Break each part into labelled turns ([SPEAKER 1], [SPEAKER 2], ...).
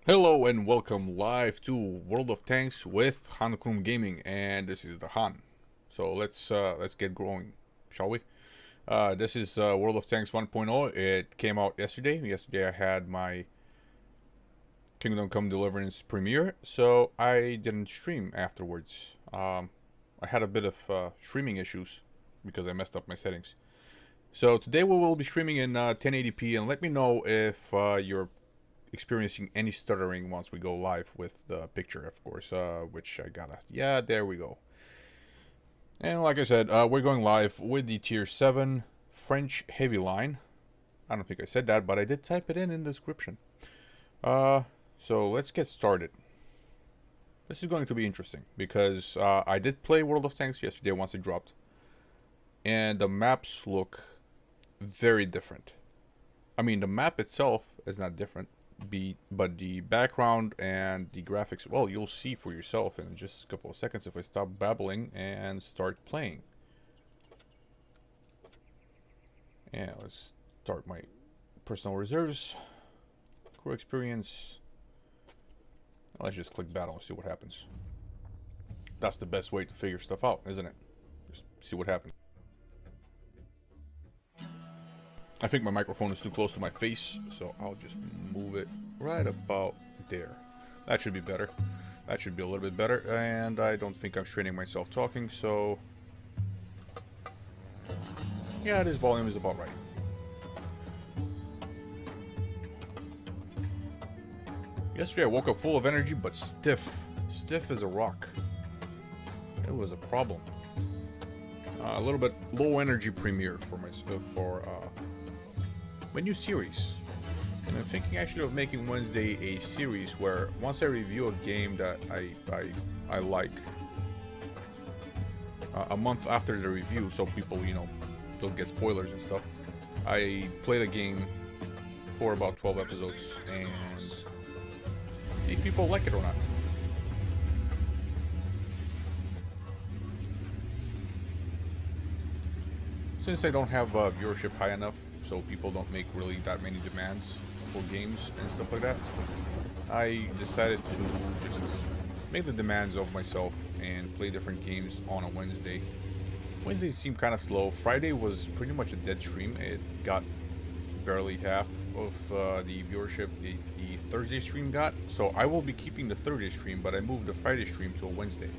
[SPEAKER 1] Hello and welcome live to World of Tanks with Hankum Gaming, and this is the Han. So let's get going, shall we? This is World of Tanks 1.0. It came out yesterday. Yesterday I had my Kingdom Come Deliverance premiere, so I didn't stream afterwards. I had a bit of streaming issues because I messed up my settings. So today we will be streaming in 1080p, and let me know if you're experiencing any stuttering once we go live with the picture, of course, which I gotta. Yeah, there we go. And like I said, we're going live with the Tier 7 French Heavy Line. I don't think I said that, but I did type it in the description. So let's get started. This is going to be interesting because I did play World of Tanks yesterday once it dropped, and the maps look very different. I mean, the map itself is not different, but the background and the graphics, well, you'll see for yourself in just a couple of seconds if I stop babbling and start playing. Yeah, let's start my personal reserves, crew experience. Let's just click battle and see what happens. That's the best way to figure stuff out, isn't it? Just see what happens. I think my microphone is too close to my face, so I'll just move it right about there. That should be better. That should be a little bit better, and I don't think I'm straining myself talking, so... yeah, this volume is about right. Yesterday I woke up full of energy, but stiff. Stiff as a rock. It was a problem. A little bit low energy premiere for my new series. And I'm thinking actually of making Wednesday a series where once I review a game that I like, a month after the review, so people, don't get spoilers and stuff, I play the game for about 12 episodes and see if people like it or not. Since I don't have viewership high enough, so people don't make really that many demands for games and stuff like that, I decided to just make the demands of myself and play different games on a Wednesday. Wednesdays seem kind of slow. Friday was pretty much a dead stream. It got barely half of the viewership the Thursday stream got. So I will be keeping the Thursday stream, but I moved the Friday stream to a Wednesday.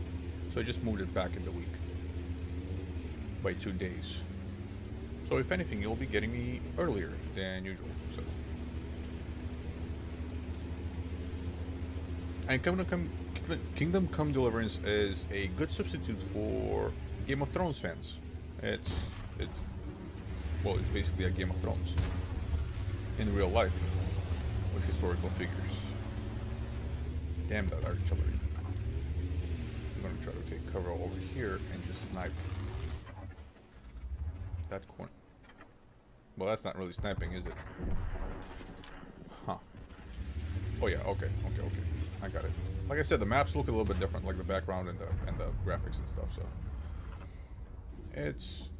[SPEAKER 1] So I just moved it back in the week by 2 days. So if anything, you'll be getting me earlier than usual. So. And Kingdom Come Deliverance is a good substitute for Game of Thrones fans. It's basically a Game of Thrones in real life with historical figures. Damn that artillery. I'm gonna try to take cover over here and just snipe that corner. Well, that's not really sniping, is it? Huh. Oh yeah, okay. I got it. Like I said, the maps look a little bit different, like the background and the graphics and stuff, so it's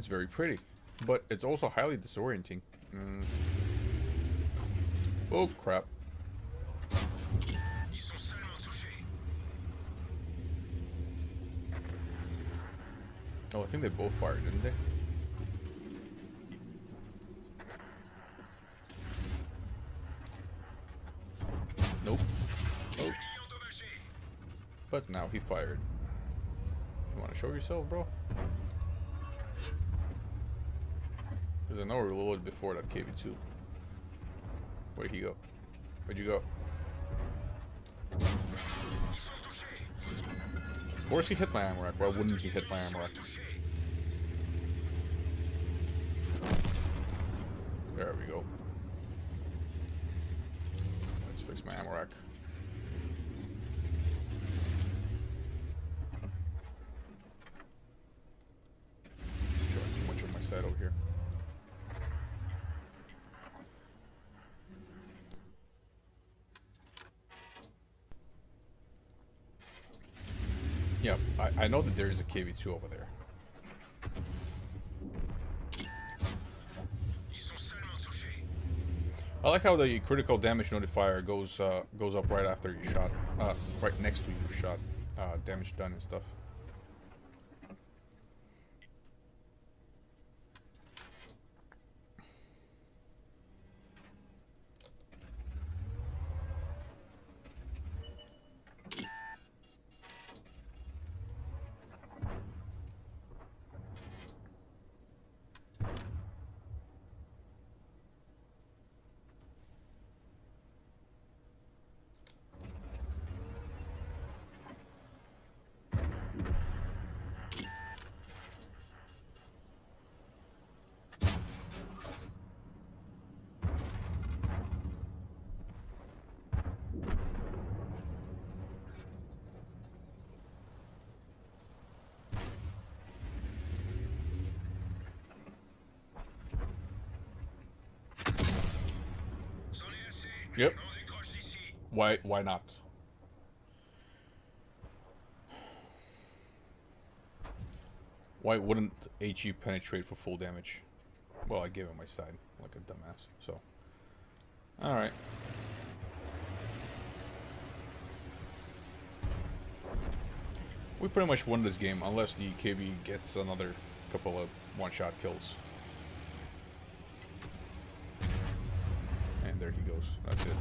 [SPEAKER 1] very pretty. But it's also highly disorienting. Oh crap. Oh, I think they both fired, didn't they? Nope. Oh. But now he fired. You want to show yourself, bro? Because I know we reloaded before that KV2. Where'd he go? Where'd you go? Of course he hit my ammo rack. Why wouldn't he hit my ammo rack? There we go. Let's fix my ammo rack. Showing too much of my side over here. Yeah, I know that there is a KV2 over there. I like how the critical damage notifier goes up right after you shot, right next to you shot, damage done and stuff. Yep. Why not? Why wouldn't HE penetrate for full damage? Well, I gave him my side like a dumbass. So, all right. We pretty much won this game unless the KB gets another couple of one-shot kills. And there he goes. That's it.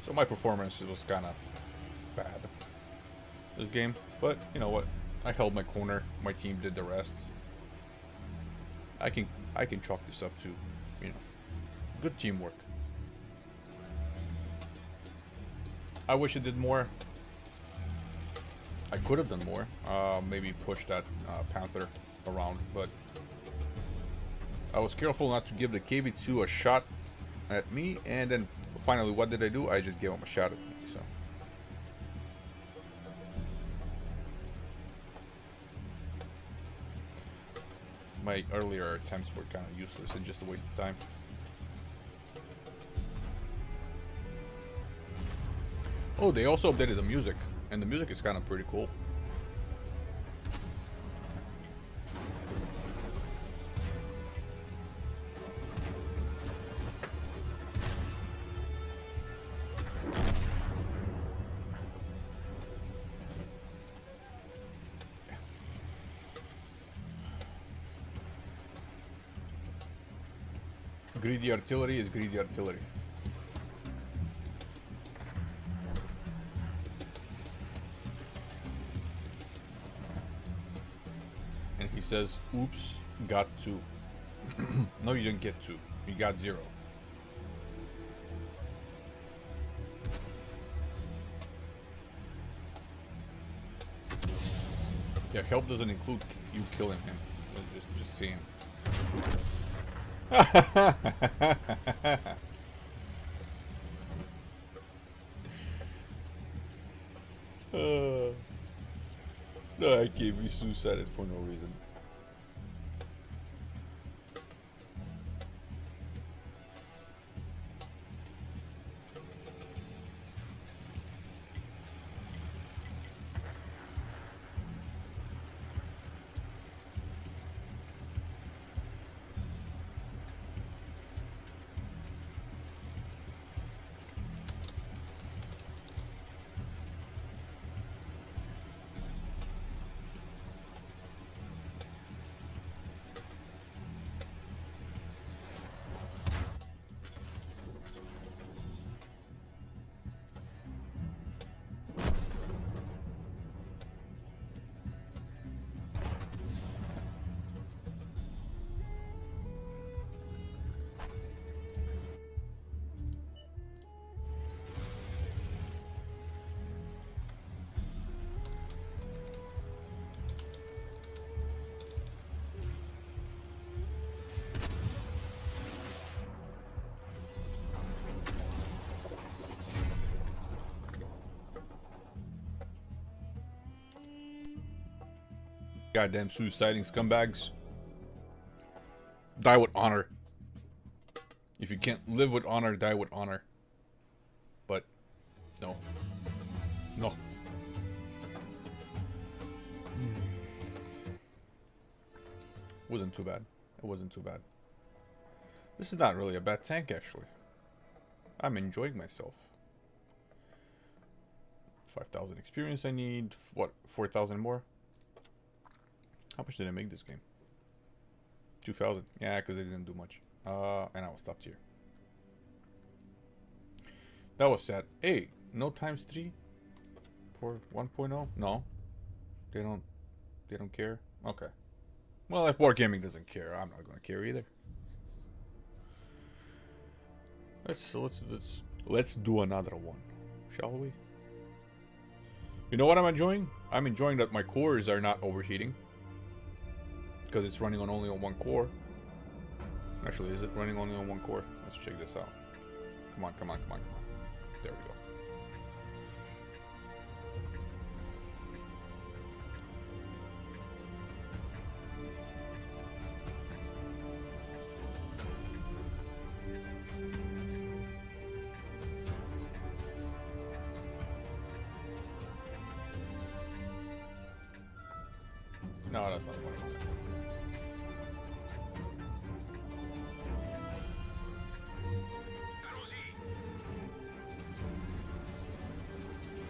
[SPEAKER 1] So my performance was kind of bad this game, but you know what? I held my corner. My team did the rest. I can chalk this up to, you know, good teamwork. I wish I did more. I could have done more. Maybe push that Panther around, but I was careful not to give the KV2 a shot at me, and then finally, what did I do? I just gave him a shot at me, so. My earlier attempts were kind of useless and just a waste of time. Oh, they also updated the music, and the music is kind of pretty cool. Greedy artillery is greedy artillery. And he says, oops, got 2. No, you didn't get 2. You got 0. Yeah, help doesn't include you killing him. Just saying. No, I can't be suicided for no reason. Goddamn suiciding scumbags. Die with honor. If you can't live with honor, die with honor. But, no. No. Wasn't too bad. It wasn't too bad. This is not really a bad tank, actually. I'm enjoying myself. 5,000 experience I need. What, 4,000 more? How much did I make this game? 2,000. Yeah, because I didn't do much. And I was stopped here. That was sad. Hey, no times 3 for 1.0? No. They don't care? Okay. Well, if Wargaming doesn't care, I'm not gonna care either. Let's do another one, shall we? You know what I'm enjoying? I'm enjoying that my cores are not overheating. Because it's running on only on one core. Actually, is it running only on one core? Let's check this out. Come on, come on, come on, come on. There we go. No, that's not the one.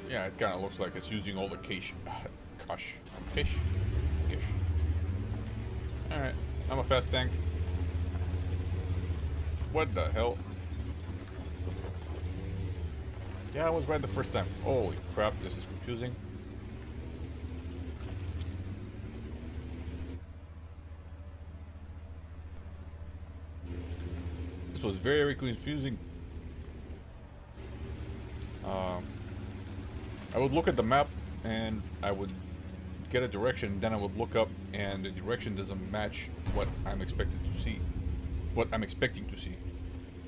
[SPEAKER 1] Yeah, it kind of looks like it's using all the cache. Cache. Alright, I'm a fast tank. What the hell? Yeah, I was right the first time. Holy crap, this is confusing. This was very confusing. I would look at the map and I would get a direction, then I would look up and the direction doesn't match what I'm expected to see. What I'm expecting to see.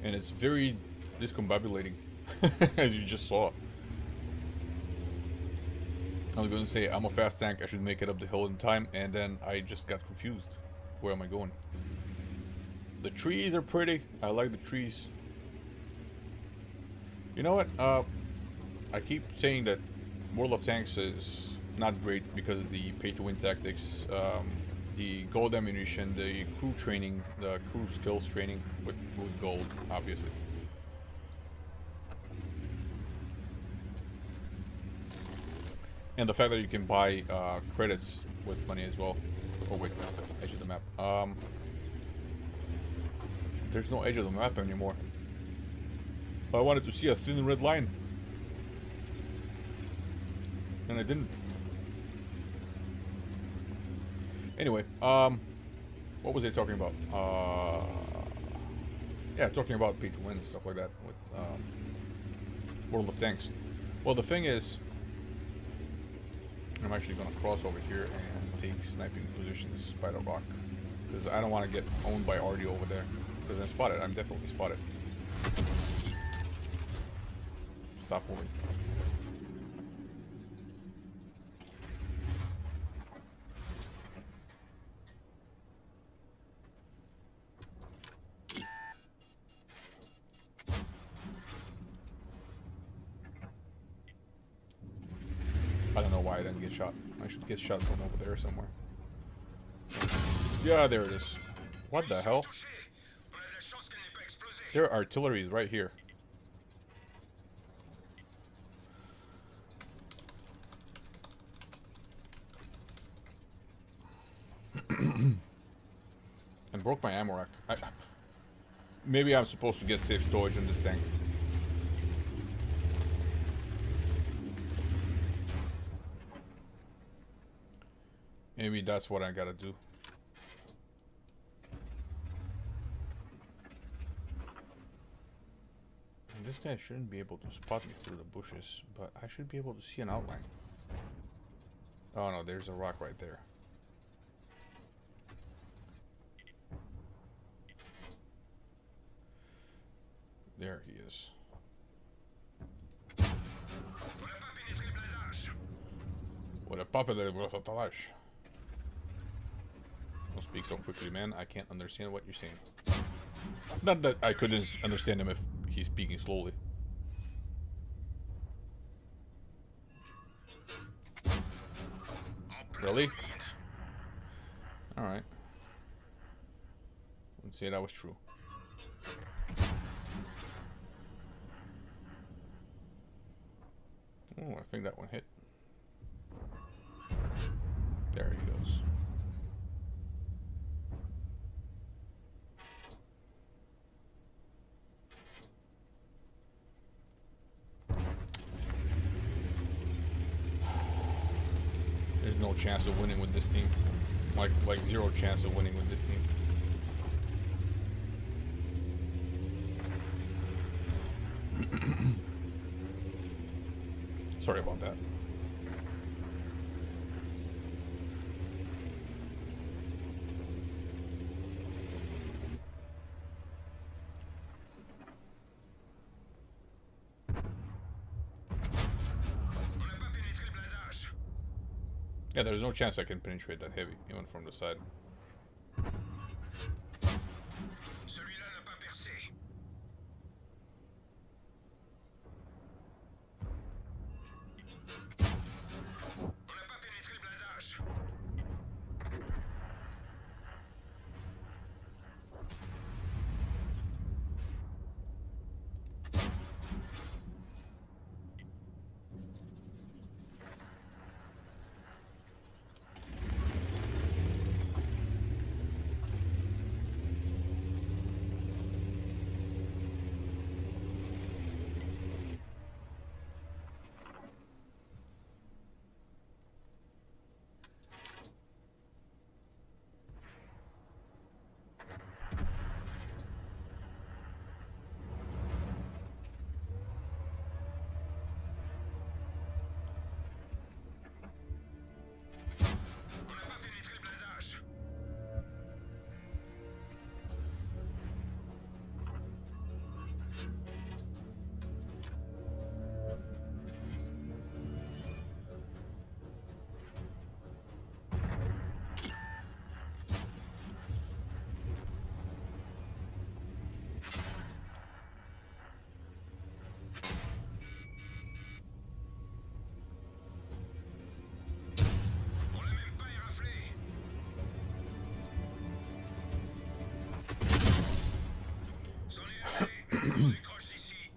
[SPEAKER 1] And it's very discombobulating, as you just saw. I was going to say, I'm a fast tank, I should make it up the hill in time, and then I just got confused. Where am I going? The trees are pretty. I like the trees. You know what? I keep saying that World of Tanks is not great because of the pay-to-win tactics, the gold ammunition, the crew training, the crew skills training with gold, obviously. And the fact that you can buy credits with money as well. Oh wait, that's the edge of the map. There's no edge of the map anymore. I wanted to see a thin red line. And I didn't. Anyway, what was I talking about? Yeah, talking about pay to win and stuff like that with World of Tanks. Well, the thing is, I'm actually gonna cross over here and take sniping positions by the rock, because I don't want to get owned by RD over there. Because I'm spotted. I'm definitely spotted. Stop moving. I don't know why I didn't get shot. I should get shot from over there somewhere. Yeah, there it is. What the hell? Their artillery is right here. And broke my ammo rack. Maybe I'm supposed to get safe storage in this tank. Maybe that's what I gotta do. And this guy shouldn't be able to spot me through the bushes, but I should be able to see an outline. Oh no, there's a rock right there. There he is. What a puppet there was a talash. Don't speak so quickly, man. I can't understand what you're saying. Not that I couldn't understand him if he's speaking slowly. Really? Alright. Let's say that was true. Oh, I think that one hit. There he goes. There's no chance of winning with this team. Like zero chance of winning with this team. Sorry about that. Yeah, there's no chance I can penetrate that heavy, even from the side.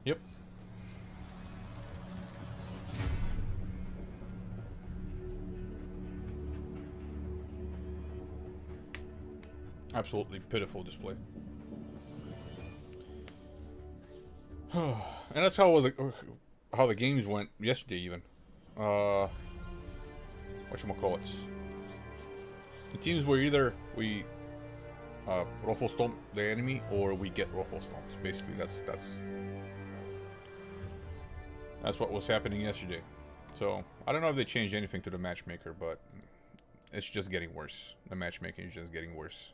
[SPEAKER 1] Yep. Absolutely pitiful display. And that's how the games went yesterday even. Whatchamacallits. The teams were either we ruffle stomp the enemy or we get ruffle stomped. Basically that's what was happening yesterday. So I don't know if they changed anything to the matchmaker, but it's just getting worse. The matchmaking is just getting worse.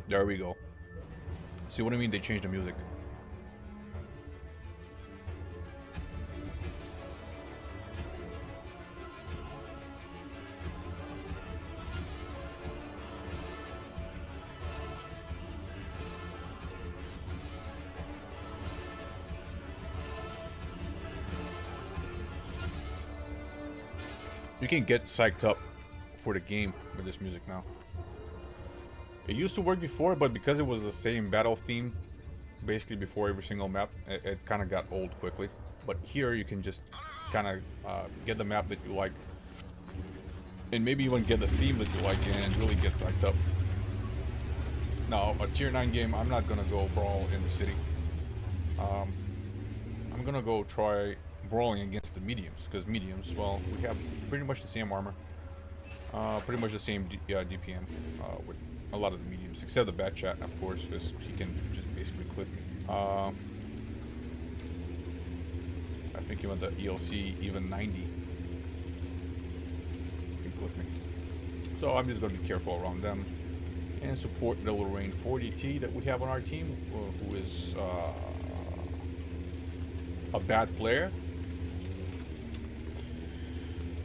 [SPEAKER 1] There we go. See what I mean? They changed the music. You can get psyched up for the game with this music now. It used to work before, but because it was the same battle theme, basically before every single map, it kind of got old quickly. But here you can just kind of get the map that you like, and maybe even get the theme that you like and really get psyched up. Now, a tier 9 game, I'm not gonna go brawl in the city. I'm gonna go try brawling against the mediums, because mediums, well, we have pretty much the same armor, pretty much the same DPM with a lot of the mediums, except the Bat Chat, of course, because he can just basically clip me. I think even the ELC, even 90, can clip me. So I'm just going to be careful around them and support the Lorraine 40T that we have on our team, who is a bad player,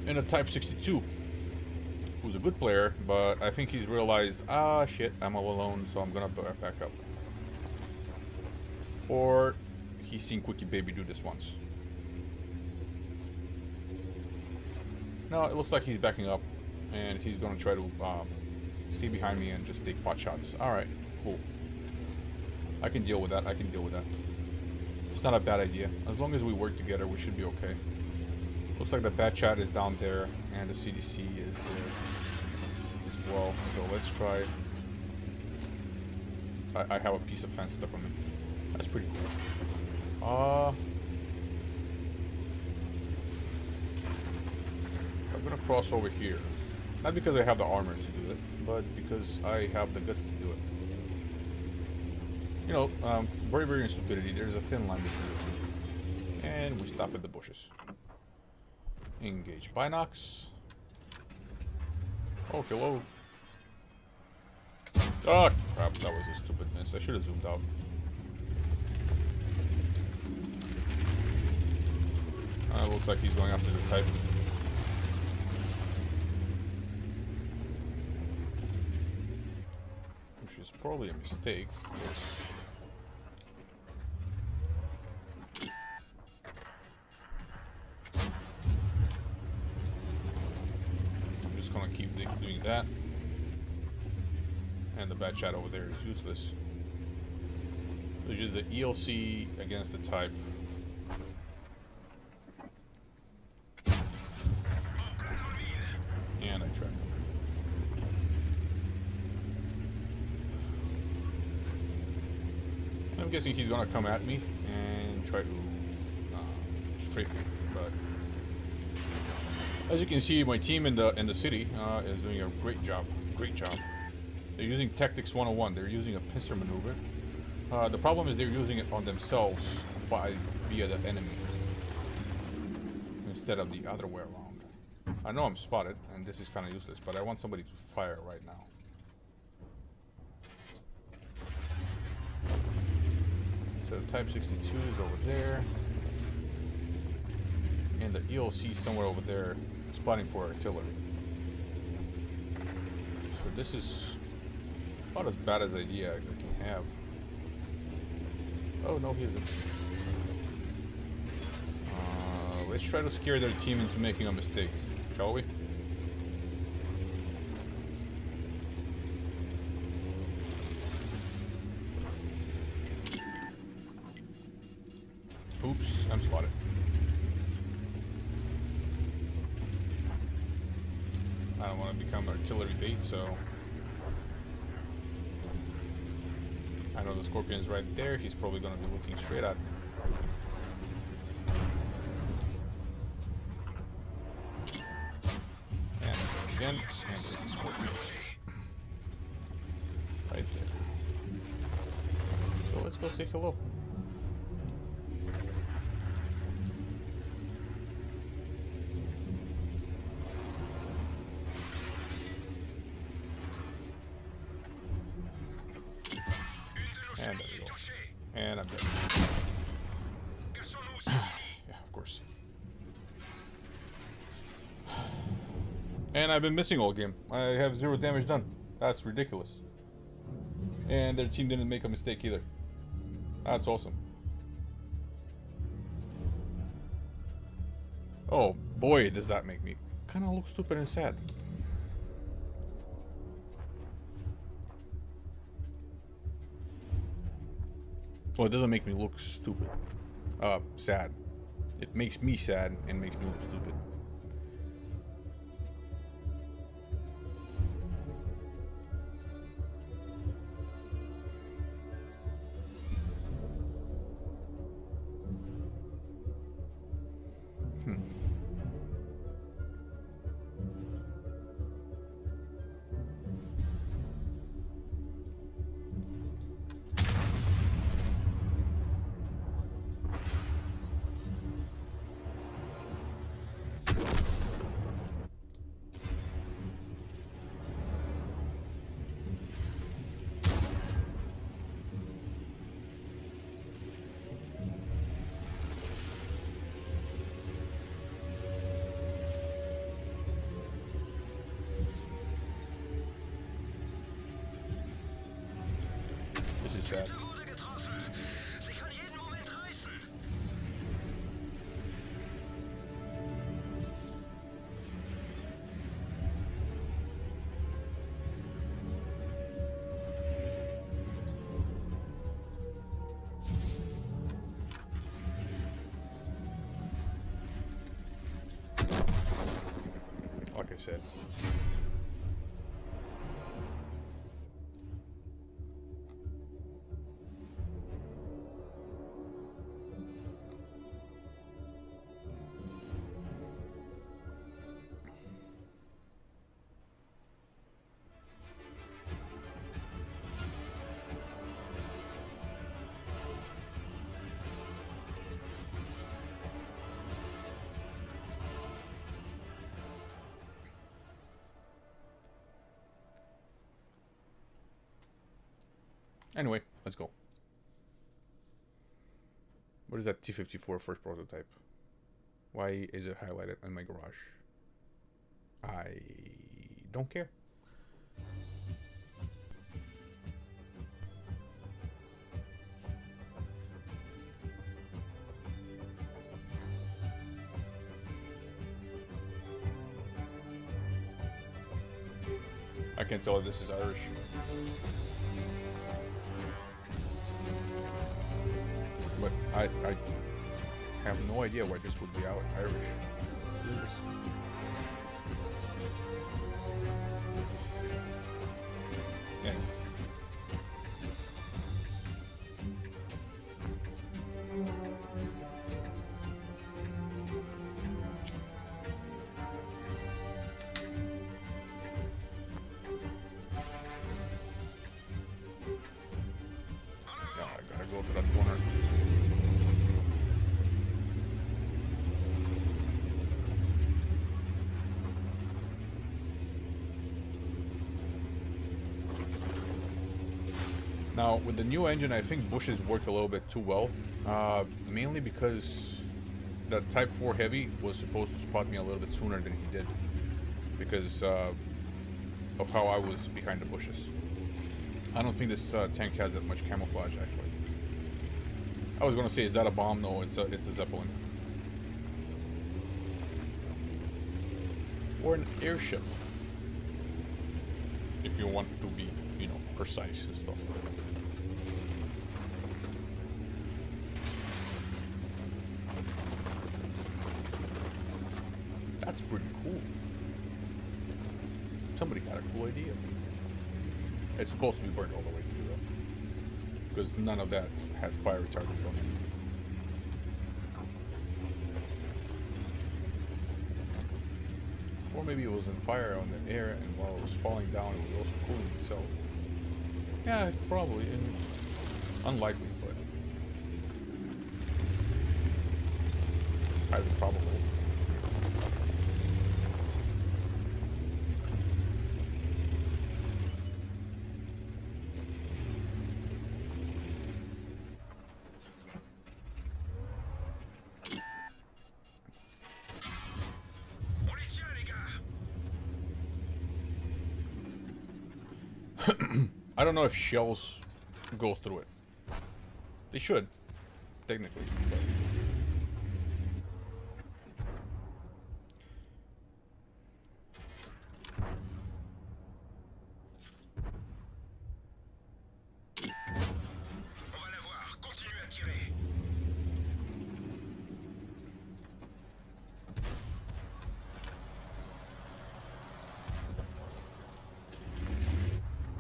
[SPEAKER 1] and a Type 62. Who's a good player, but I think he's realized, ah, shit, I'm all alone, so I'm gonna back up. Or he's seen Quickie Baby do this once. No, it looks like he's backing up. And he's going to try to see behind me and just take pot shots. Alright, cool. I can deal with that. I can deal with that. It's not a bad idea. As long as we work together, we should be okay. Looks like the Bat Chat is down there. And the CDC is there as well. So let's try. I have a piece of fence stuck on me. That's pretty cool. I'm gonna cross over here. Not because I have the armor to do it, but because I have the guts to do it. You know, bravery and stupidity, there's a thin line between the two. And we stop at the bushes. Engage Binox. Oh, hello. Oh, crap, that was a stupid miss. I should have zoomed out. Looks like he's going after the type. Which is probably a mistake. I'm just gonna keep doing that. And the Bat Chat over there is useless. Which is the ELC against the type. And I tracked him. I'm guessing he's gonna come at me and try to strafe me, but as you can see, my team in the city is doing a great job. Great job. They're using Tactics 101. They're using a pincer maneuver. The problem is they're using it on themselves via the enemy instead of the other way around. I know I'm spotted, and this is kind of useless, but I want somebody to fire right now. So the Type 62 is over there. And the ELC is somewhere over there, spotting for artillery. So this is about as bad as idea as I can have. Oh, no, he isn't. Let's try to scare their team into making a mistake, shall we? Oops, I'm spotted. I don't want to become artillery bait, so... I know the Scorpion's right there. He's probably going to be looking straight at me. And again, and there's the Scorpion. Right there. So let's go say hello. And there we go. And I'm dead. Yeah, of course. And I've been missing all game. I have 0 damage done. That's ridiculous. And their team didn't make a mistake either. That's awesome. Oh boy, does that make me kind of look stupid and sad. Well, it doesn't make me look stupid. Sad. It makes me sad and makes me look stupid. This is sad. I said. Anyway, let's go. What is that T-54 first prototype? Why is it highlighted in my garage? I don't care. I can tell this is Irish. But I have no idea why this would be out Irish. What is this? Yeah. I gotta go to that corner. Now, with the new engine, I think bushes work a little bit too well, mainly because the Type 4 Heavy was supposed to spot me a little bit sooner than he did, because of how I was behind the bushes. I don't think this tank has that much camouflage, actually. I was gonna say, is that a bomb? No, it's a Zeppelin. Or an airship, if you want to be, you know, precise and stuff. That's pretty cool. Somebody had a cool idea. It's supposed to be burned all the way through, though, because none of that has fire retardant on it. Or maybe it was on fire on the air, and while it was falling down, it was also cooling itself. Yeah, probably. And unlikely, but highly probable. I don't know if shells go through it. They should, technically. But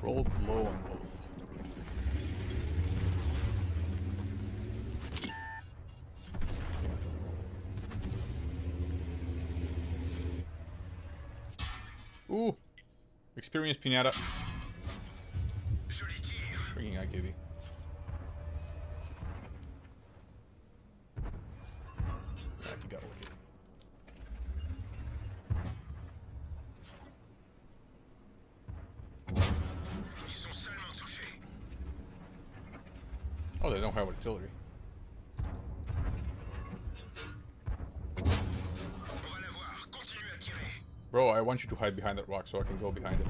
[SPEAKER 1] roll low on both. Ooh! Experience Pinata. Freaking IKV. Alright, you got it. Oh, they don't have artillery. Bro, I want you to hide behind that rock so I can go behind it.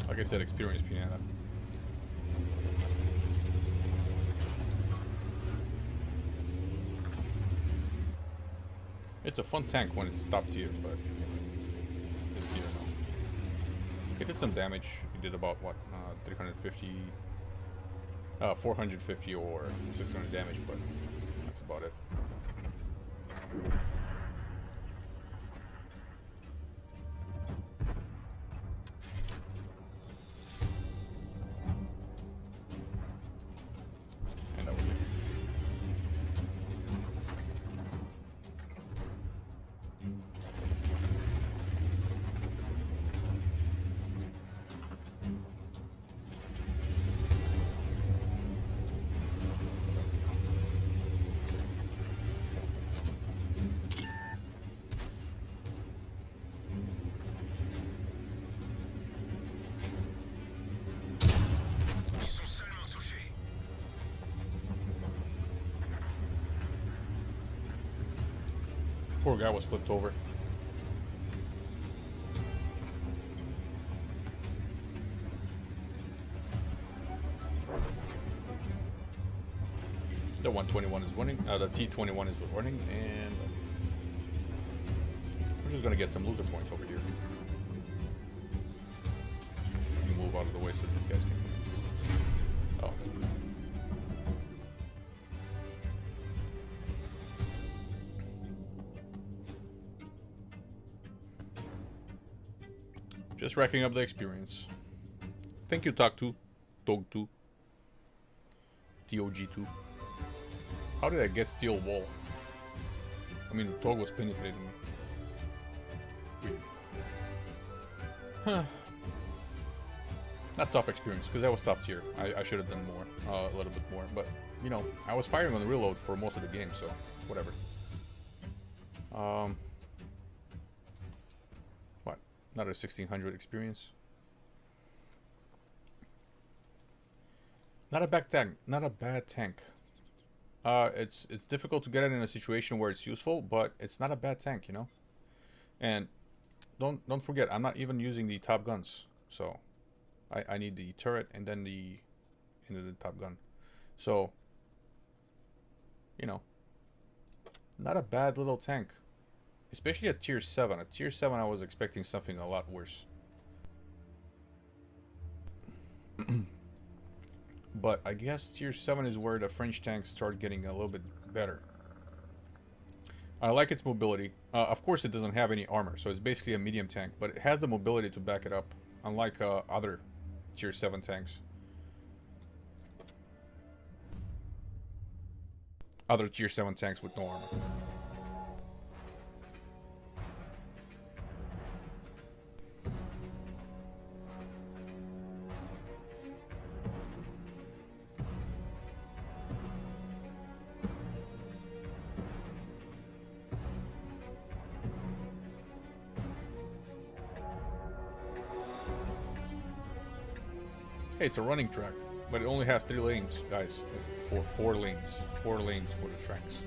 [SPEAKER 1] Like I said, experience Pinata. It's a fun tank when it's top tier, but this tier no. It did some damage. It did about what, 350, 450 or 600 damage, but that's about it. And that was it. Poor guy was flipped over. The 121 is winning. The T21 is winning, and we're just gonna get some loser points over here. Move out of the way so these guys can. Oh. Just racking up the experience. Thank you, Tog2. Tog2. TOG2. How did I get steel wall? I mean, the Tog was penetrating me. Weird. Huh. Not top experience, because that was top tier. I should have done more, a little bit more. But, you know, I was firing on the reload for most of the game, so whatever. What? Another 1600 experience. Not a bad tank. Not a bad tank. It's difficult to get it in a situation where it's useful, but it's not a bad tank, you know. And don't forget, I'm not even using the top guns, so I need the turret and then the top gun. So, you know, not a bad little tank, especially at tier 7. At tier 7, I was expecting something a lot worse. But I guess tier 7 is where the French tanks start getting a little bit better. I like its mobility. Of course, it doesn't have any armor, so it's basically a medium tank, but it has the mobility to back it up, unlike other tier 7 tanks. Other tier 7 tanks with no armor. Hey, it's a running track, but it only has 3 lanes, guys. Four lanes. 4 lanes for the tracks.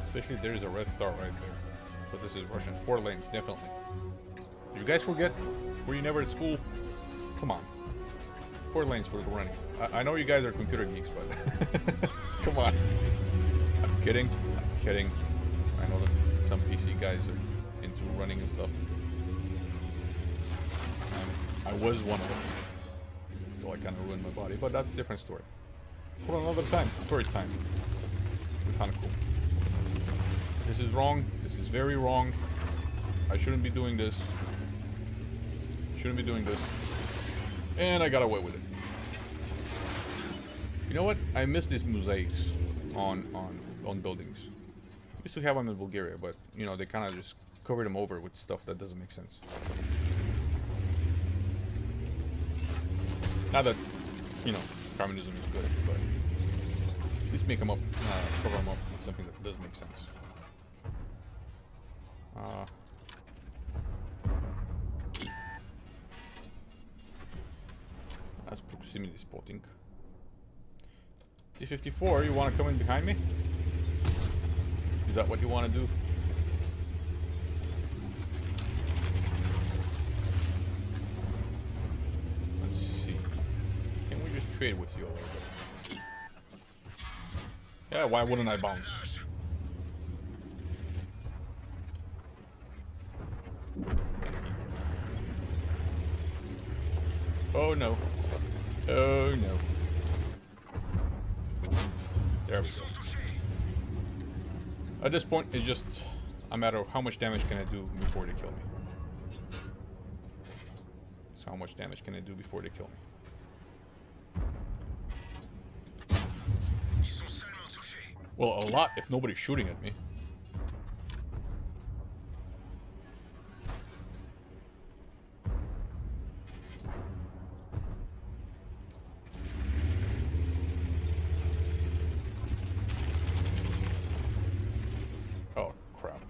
[SPEAKER 1] Especially there's a red star right there. So this is Russian. 4 lanes, definitely. Did you guys forget? Were you never at school? Come on. 4 lanes for the running. I know you guys are computer geeks, but come on. I'm kidding. I'm kidding. I know that some PC guys are into running and stuff. And I was one of them. So I kind of ruined my body, but that's a different story. For another time. Story time. With Hanako. This is wrong. This is very wrong. I shouldn't be doing this. Shouldn't be doing this. And I got away with it. You know what? I miss these mosaics on buildings. Used to have them in Bulgaria, but you know they kind of just covered them over with stuff that doesn't make sense. Not that you know communism is good, but at least make them up, cover them up with something that does make sense. That's proximity spotting. T-54, you want to come in behind me? Is that what you want to do? Let's see. Can we trade with you a little bit. Yeah, why wouldn't I bounce? Oh no. Oh no. There we go. At this point, it's just a matter of how much damage can I do before they kill me. So how much damage can I do before they kill me? Well, a lot if nobody's shooting at me. Oh, crap.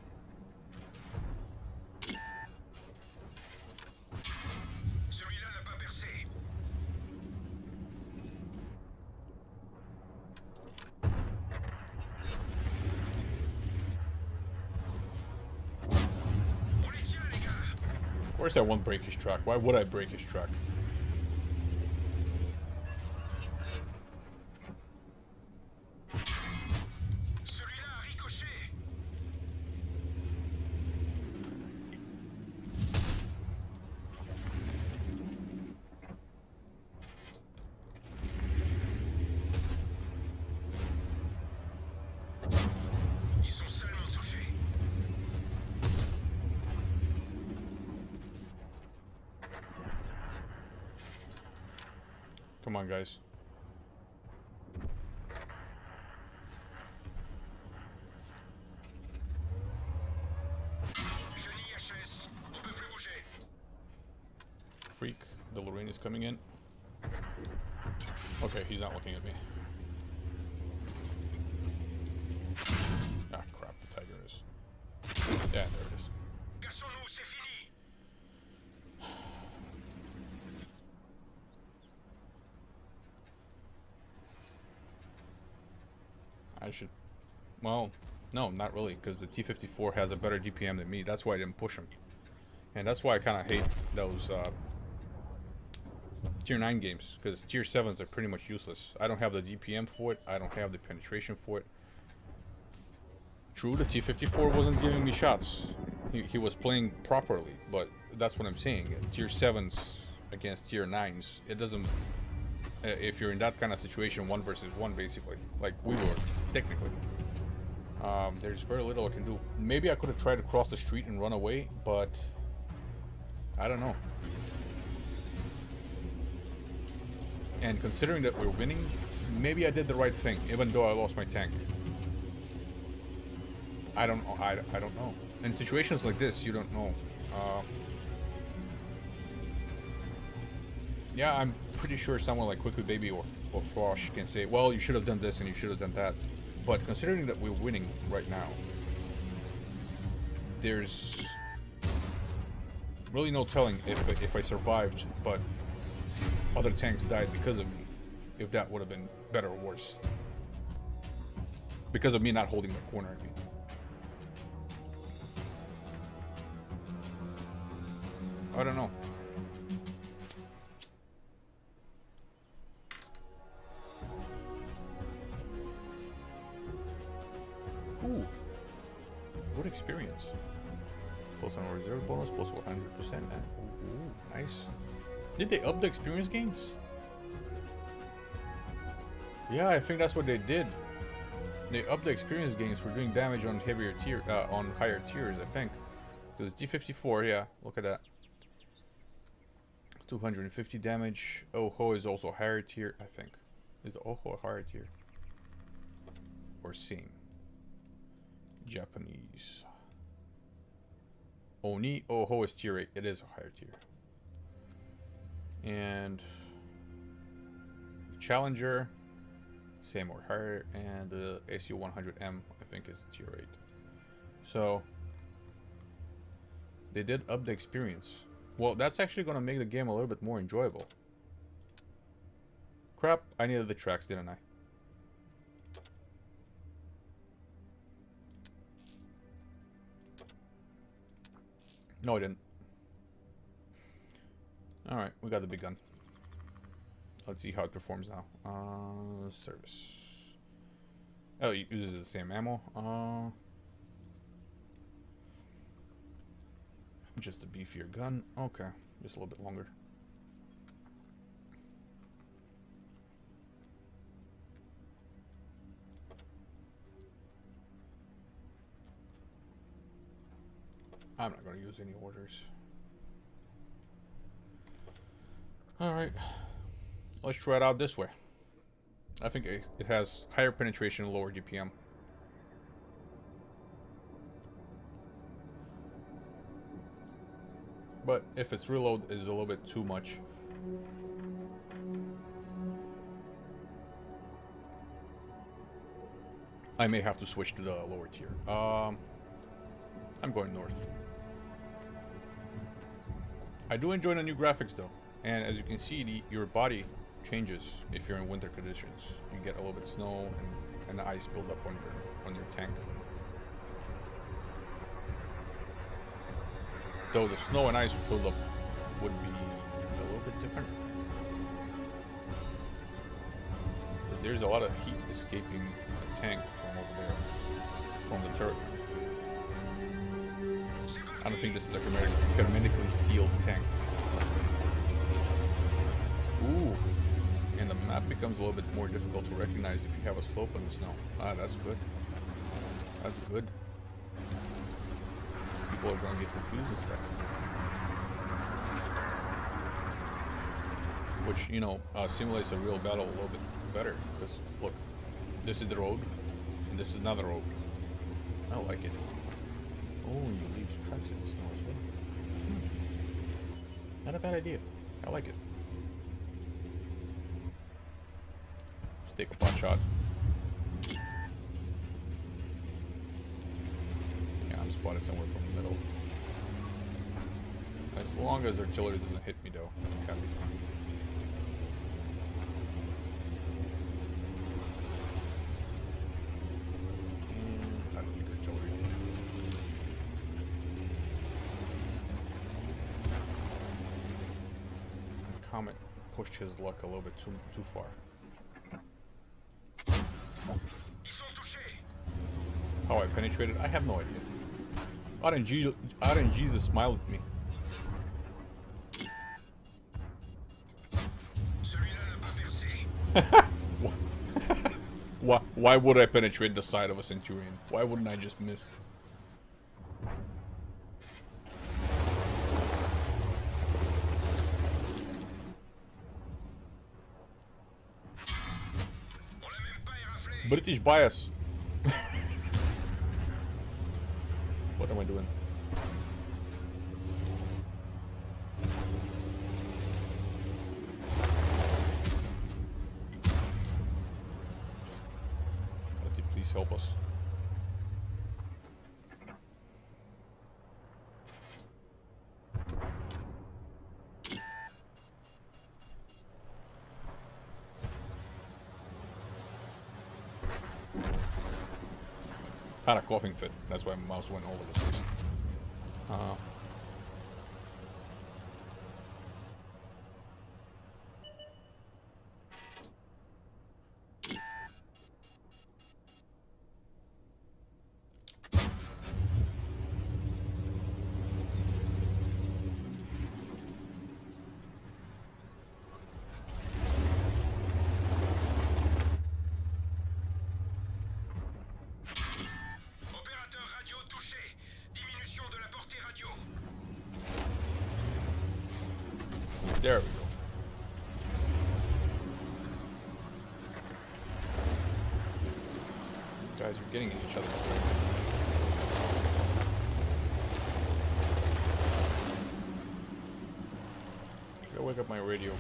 [SPEAKER 1] Of course I won't break his track. Why would I break his track? Come on, guys. Freak. The Lorraine is coming in. Okay, he's not looking at me. Ah, crap. The tiger is. Yeah, there it is. I should... Well, no, not really, because the T-54 has a better DPM than me. That's why I didn't push him. And that's why I kind of hate those Tier 9 games, because Tier 7s are pretty much useless. I don't have the DPM for it. I don't have the penetration for it. True, the T-54 wasn't giving me shots. He was playing properly, but that's what I'm saying. Tier 7s against Tier 9s, it doesn't... if you're in that kind of situation, 1 versus 1 basically, like we were, technically. There's very little I can do. Maybe I could have tried to cross the street and run away, but I don't know. And considering that we're winning, maybe I did the right thing, even though I lost my tank. I don't know. I don't know. In situations like this, you don't know. Yeah, I'm pretty sure someone like Quickly Baby or Frosh can say, well, you should have done this and you should have done that. But considering that we're winning right now, there's really no telling if I survived, but other tanks died because of me, if that would have been better or worse. Because of me not holding the corner, I mean. I don't know. Ooh. Good experience. Plus on reserve bonus, plus 100%. Ooh, nice. Did they up the experience gains? Yeah, I think that's what they did. They upped the experience gains for doing damage on heavier tier, on higher tiers, I think. Because T-54, yeah, look at that. 250 damage. Oho is also higher tier, I think. Is Oho a higher tier? Or same? Japanese. Oni Oho is tier 8. It is a higher tier. And Challenger, same or higher, and the SU-100M I think is tier 8. So they did up the experience. Well, that's actually gonna make the game a little bit more enjoyable. Crap, I needed the tracks, didn't I? No, I didn't. Alright, we got the big gun. Let's see how it performs now. Service. Oh, it uses the same ammo. Just a beefier gun. Okay, just a little bit longer. I'm not going to use any orders. Alright. Let's try it out this way. I think it has higher penetration and lower DPM. But if its reload is a little bit too much, I may have to switch to the lower tier. I'm going north. I do enjoy the new graphics though, and as you can see, your body changes if you're in winter conditions. You get a little bit of snow and the ice build up on your tank. Though the snow and ice buildup would be a little bit different. Because there's a lot of heat escaping the tank from over there, from the turret. I don't think this is a hermetically sealed tank. Ooh. And the map becomes a little bit more difficult to recognize if you have a slope in the snow. Ah, that's good. That's good. People are going to get confused and stuff. Which, you know, simulates a real battle a little bit better. Because, look, this is the road, and this is another road. I like it. Oh, you leave tracks in the snow as well. Not a bad idea. I like it. Let's take a pot shot. I'm spotted somewhere from the middle. As long as artillery doesn't hit me though, it can be fine. And I don't think artillery. Comet pushed his luck a little bit too far. How I penetrated, I have no idea. RNG smiled at me. Why would I penetrate the side of a Centurion? Why wouldn't I just miss? British bias. What am I doing? Please help us. Had a coughing fit. That's why my mouse went all over the place. There we go. Guys are getting at each other. Go wake up my radio.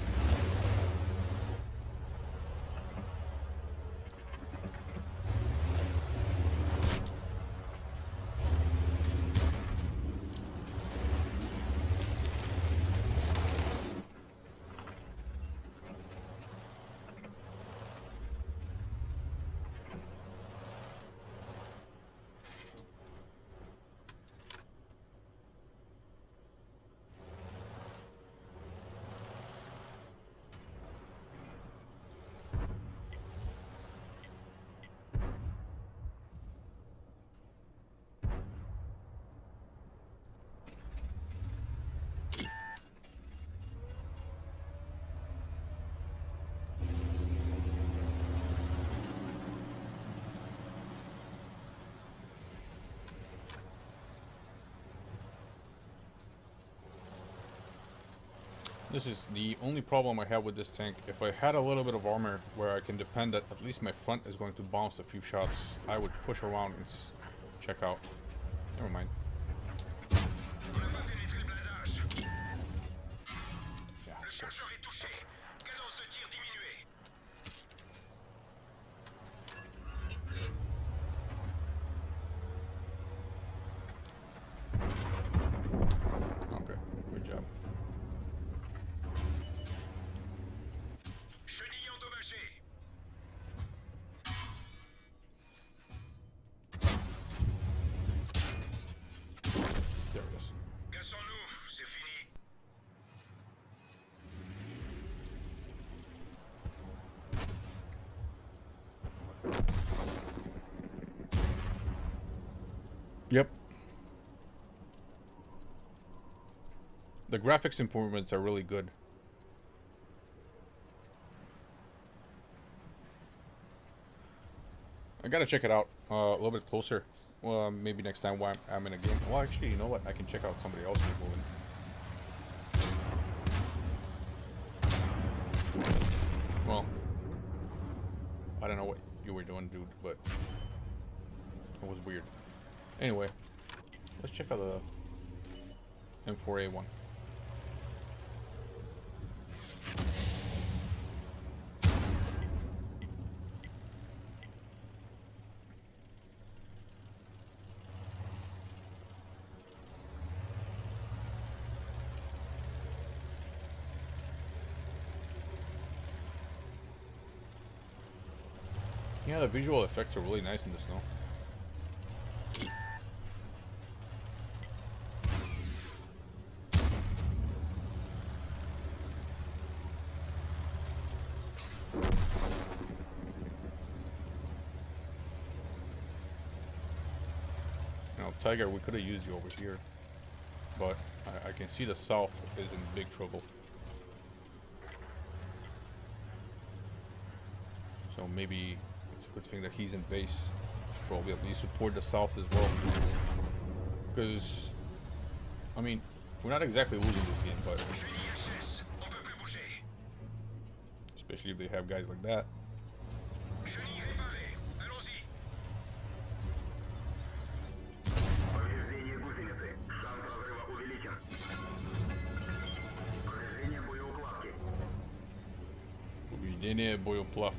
[SPEAKER 1] This is the only problem I have with this tank. If I had a little bit of armor where I can depend that at least my front is going to bounce a few shots, I would push around and check out. Never mind. Yeah, of course. Okay, good job. There it is. Yep. The graphics improvements are really good. I gotta check it out a little bit closer. Maybe next time while I'm in a game. Well, actually, you know what? I can check out somebody else's moving. Well, I don't know what you were doing, dude, but it was weird. Anyway, let's check out the M4A1. Yeah, the visual effects are really nice in this now. Now, Tiger, we could have used you over here, but I can see the south is in big trouble. So maybe it's a good thing that he's in base. Probably at least support the south as well. Because, I mean, we're not exactly losing this game, but especially if they have guys like that. Повреждение боеуплавки.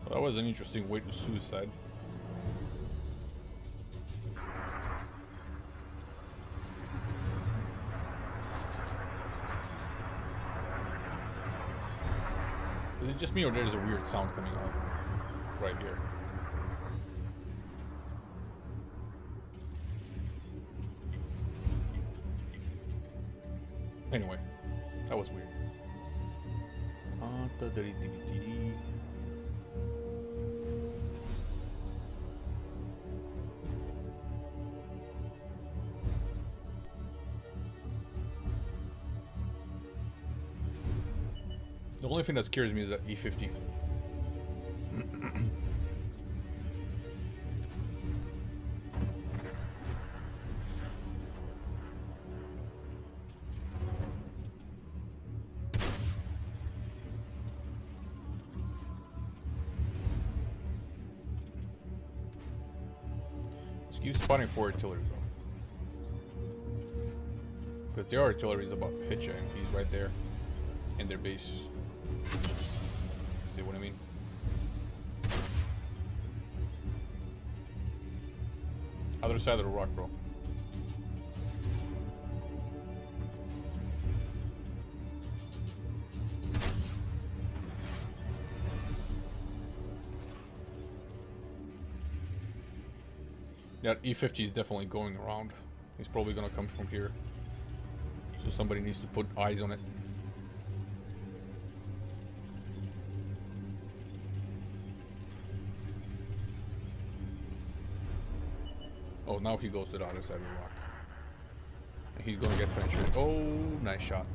[SPEAKER 1] That was an interesting way to suicide. Is it just me or there's a weird sound coming out right here? Anyway, that was weird. The only thing that scares me is that E50. Let's keep spotting for artillery though. Because their artillery is about to hit you and he's right there in their base. See what I mean? Other side of the rock, bro. That E50 is definitely going around. He's probably gonna come from here. So somebody needs to put eyes on it. Oh, now he goes to the other side of the rock. And he's gonna get penetrated. Oh, nice shot.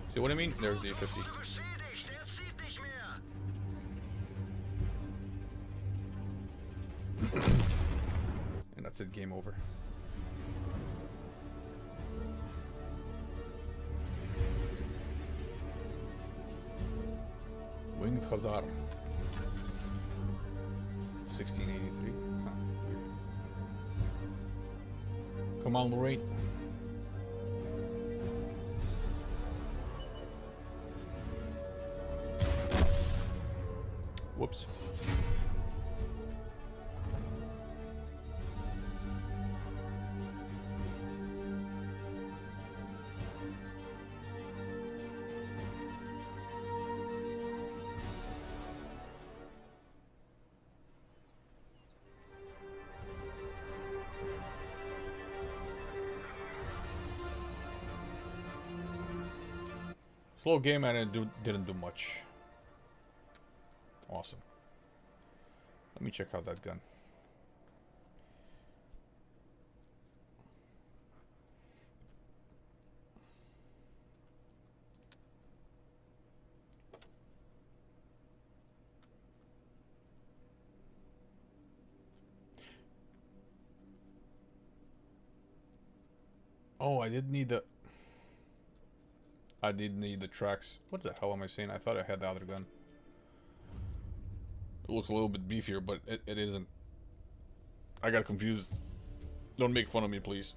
[SPEAKER 1] See what I mean? There's the E50. And that's it, game over. Unit Khazar. 1683. Huh. Come on, Lorraine. Whoops. Slow game and it didn't do much. Awesome. Let me check out that gun. Oh, I did need the tracks. What the hell am I saying? I thought I had the other gun. It looks a little bit beefier, but it isn't. I got confused. Don't make fun of me, please.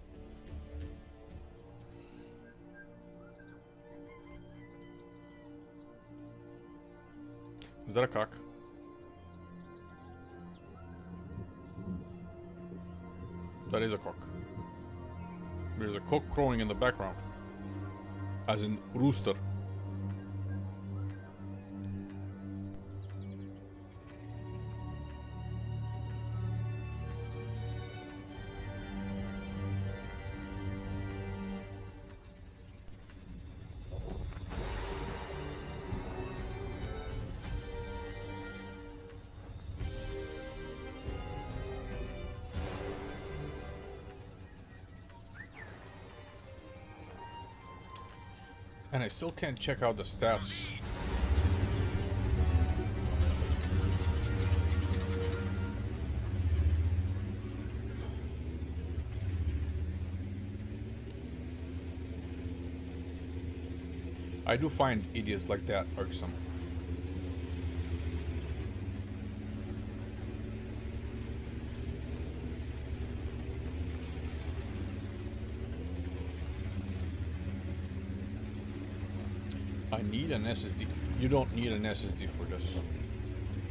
[SPEAKER 1] Is that a cock? That is a cock. There's a cock crowing in the background. As in rooster. And I still can't check out the stats. I do find idiots like that irksome. I need an SSD. You don't need an SSD for this.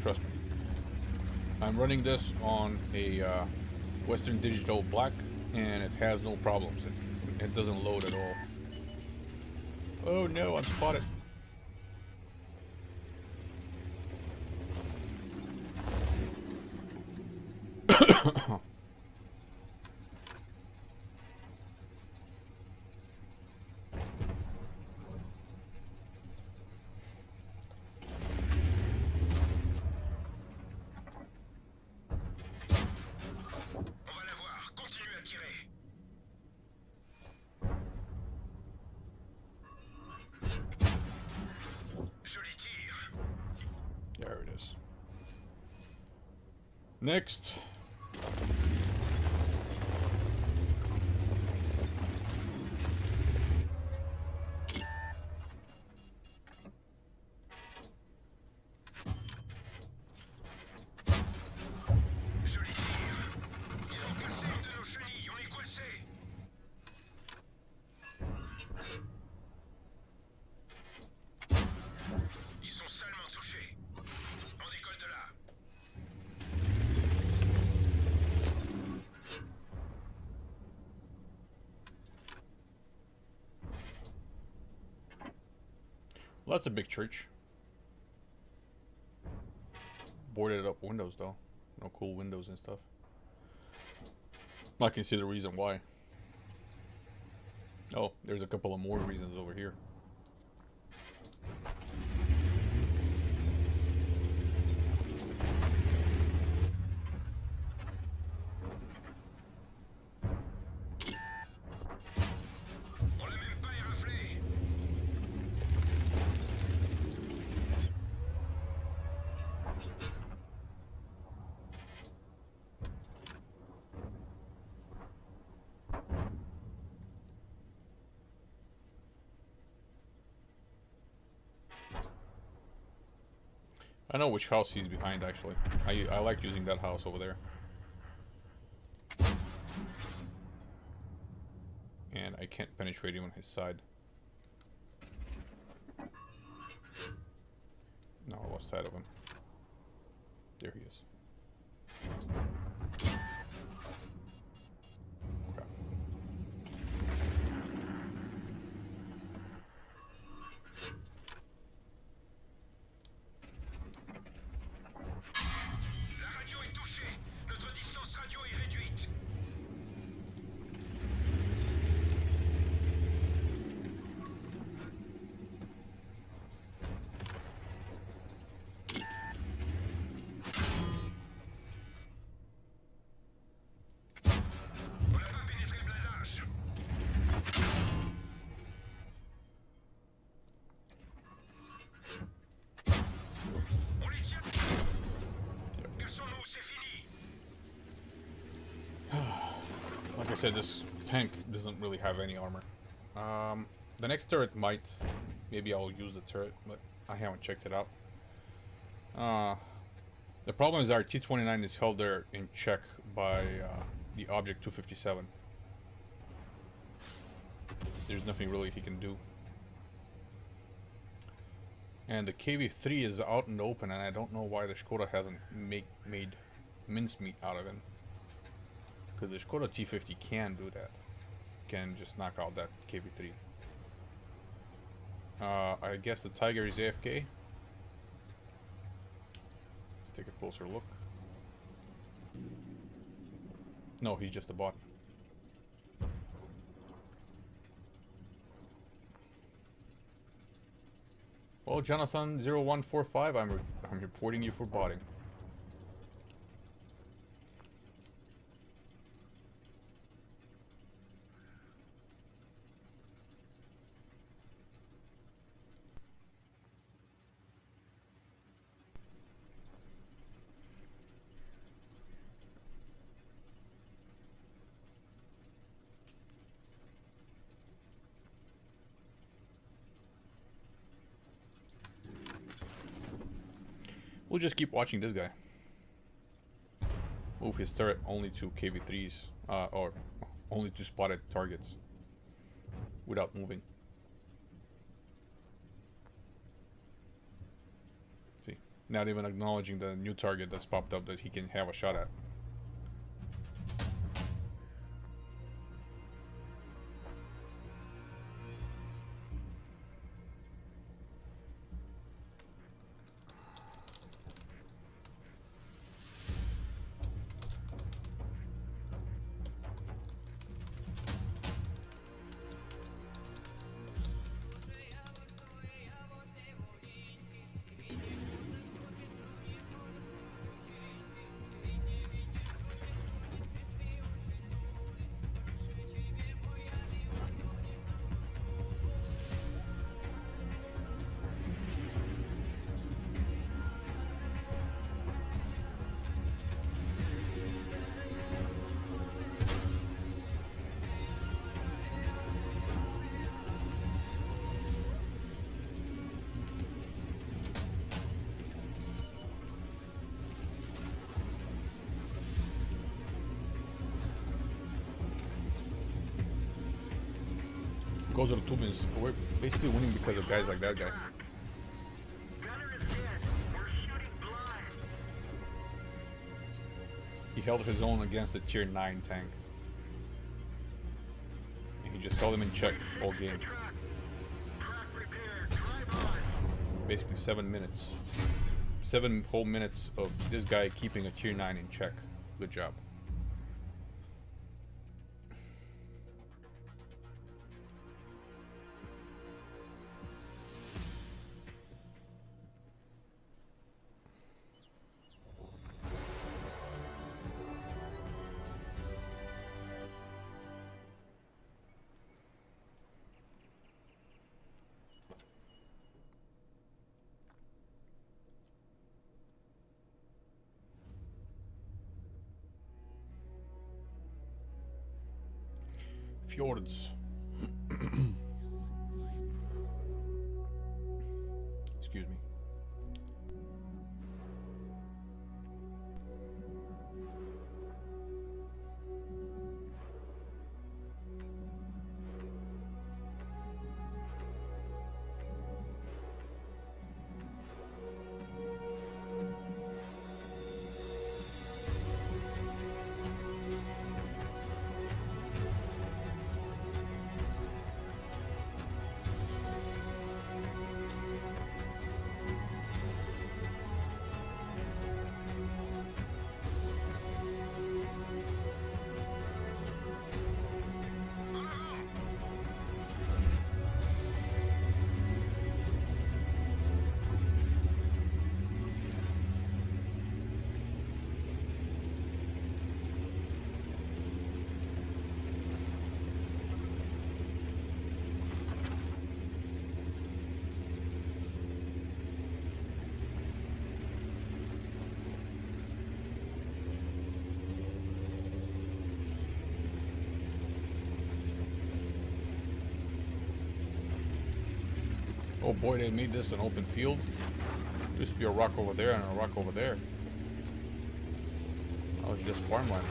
[SPEAKER 1] Trust me. I'm running this on a Western Digital Black, and it has no problems. It doesn't load at all. Oh no, I'm spotted. There it is. Next. Well, that's a big church. Boarded up windows though. No cool windows and stuff. I can see the reason why. Oh, there's a couple of more reasons over here. I know which house he's behind, actually. I like using that house over there. And I can't penetrate him on his side. No, I lost sight of him. There he is. Crap.
[SPEAKER 2] La radio est touchée. Notre distance radio est réduite. On n'a pas pénétré le blindage. On les tient. Cassons-nous, c'est fini.
[SPEAKER 1] Like I said, this tank doesn't really have any armor. The next turret might. Maybe I'll use the turret, but I haven't checked it out. The problem is our T-29 is held there in check by the Object 257. There's nothing really he can do. And the KV-3 is out in the open, and I don't know why the Škoda hasn't made mincemeat out of him. Because the Škoda T50 can do that. Can just knock out that KV-3. I guess the Tiger is AFK. Let's take a closer look. No, he's just a bot. Well, Jonathan0145, I'm reporting you for botting. We'll just keep watching this guy. Move his turret only to KV-3s, or only to spotted targets. Without moving. See, not even acknowledging the new target that's popped up that he can have a shot at. Goes to the Tubins. We're basically winning because of guys like that guy.
[SPEAKER 2] Gunner is dead. We're shooting blind.
[SPEAKER 1] He held his own against a tier 9 tank. And he just held him in check all game.
[SPEAKER 2] Track repaired. Drive on.
[SPEAKER 1] Basically 7 minutes. 7 whole minutes of this guy keeping a tier 9 in check. Good job. Fjords. Excuse me. Oh boy, they made this an open field. There used to be a rock over there and a rock over there. That was just farmland.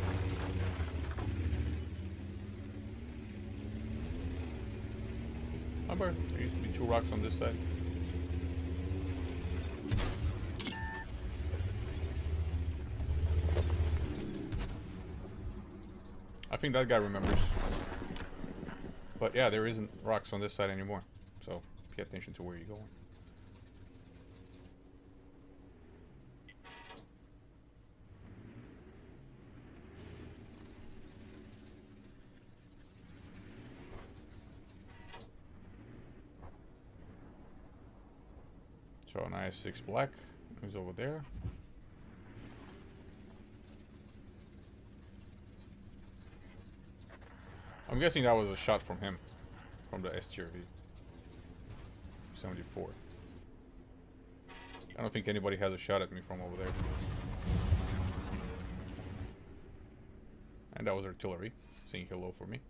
[SPEAKER 1] Remember, there used to be 2 rocks on this side. I think that guy remembers. But yeah, there isn't rocks on this side anymore. So pay attention to where you're going. So an IS-6 black is over there. I'm guessing that was a shot from him, from the STRV 74. I don't think anybody has a shot at me from over there. And that was artillery, saying hello for me.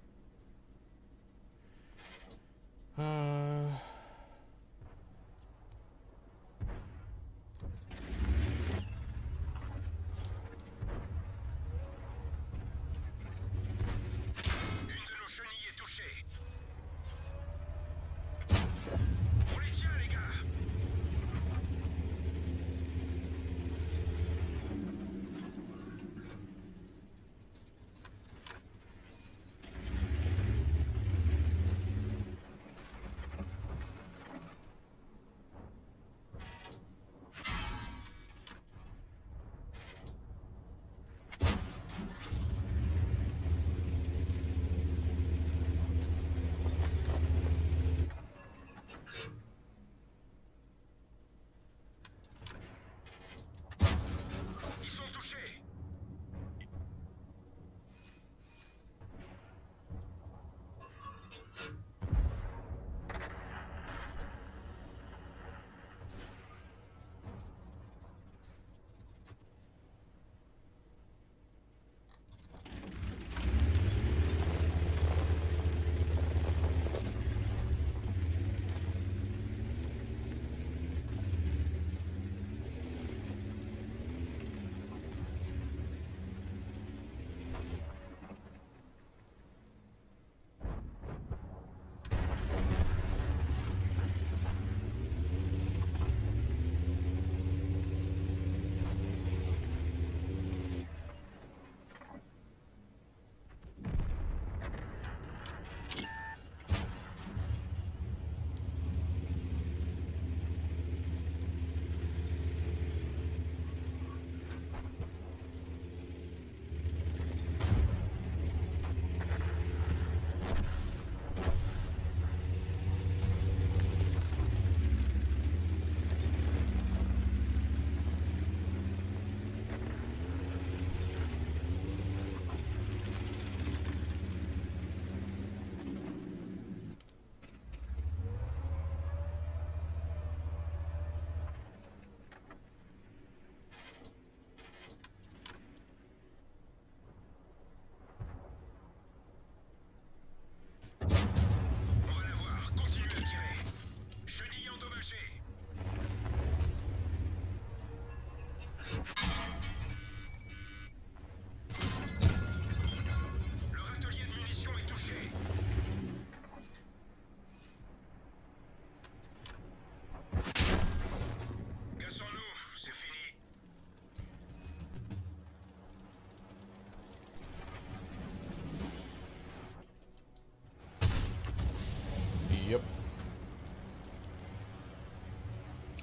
[SPEAKER 1] Yep.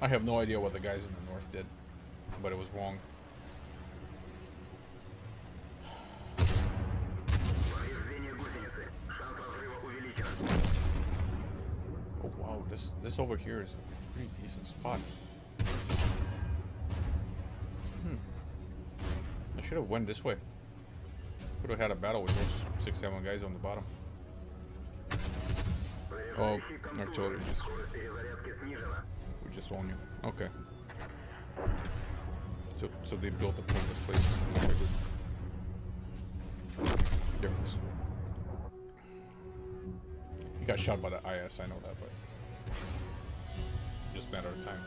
[SPEAKER 1] I have no idea what the guys in the north did, but it was wrong. Oh wow, this over here is a pretty decent spot. I should have went this way. Could have had a battle with those 6-7 guys on the bottom. Oh, artillery we just won you. Okay. So they built up this place. Okay, good. There it is. He got shot by the IS, I know that, but just a matter of time.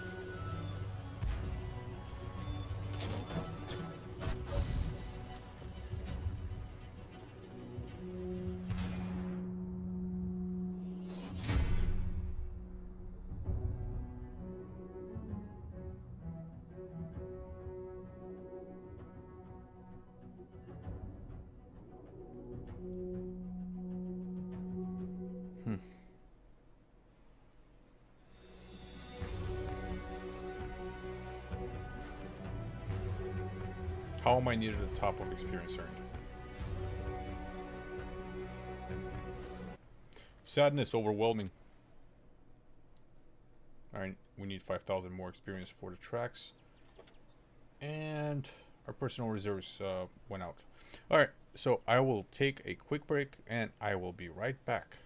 [SPEAKER 1] How am I near the top of experience earned? Sadness overwhelming. Alright, we need 5,000 more experience for the tracks. And our personal reserves went out. Alright, so I will take a quick break and I will be right back.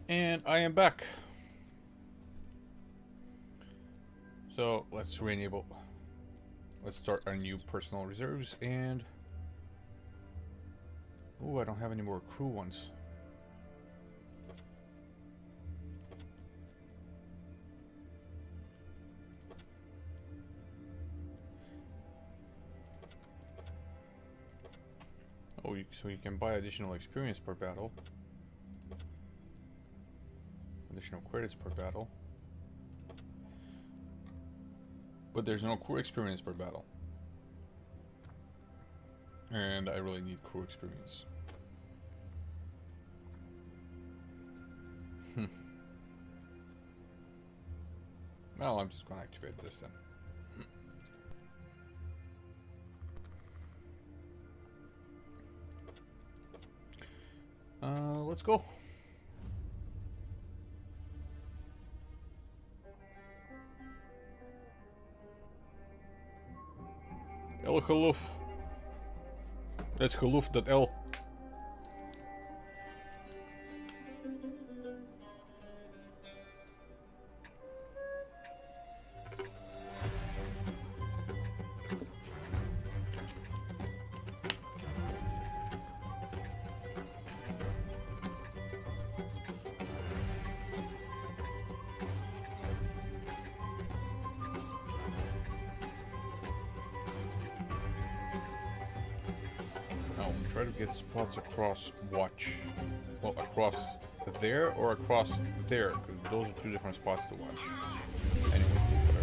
[SPEAKER 1] And I am back. So let's re-enable. Let's start our new personal reserves and... Oh, I don't have any more crew ones. Oh, so you can buy additional experience per battle. Additional credits per battle. But there's no crew experience per battle. And I really need crew experience. Well, I'm just gonna activate this then. Let's go. El Haluf. That's Haluf.L. Try to get spots across watch. Well, across there or across there, because those are two different spots to watch. Anyway, whatever.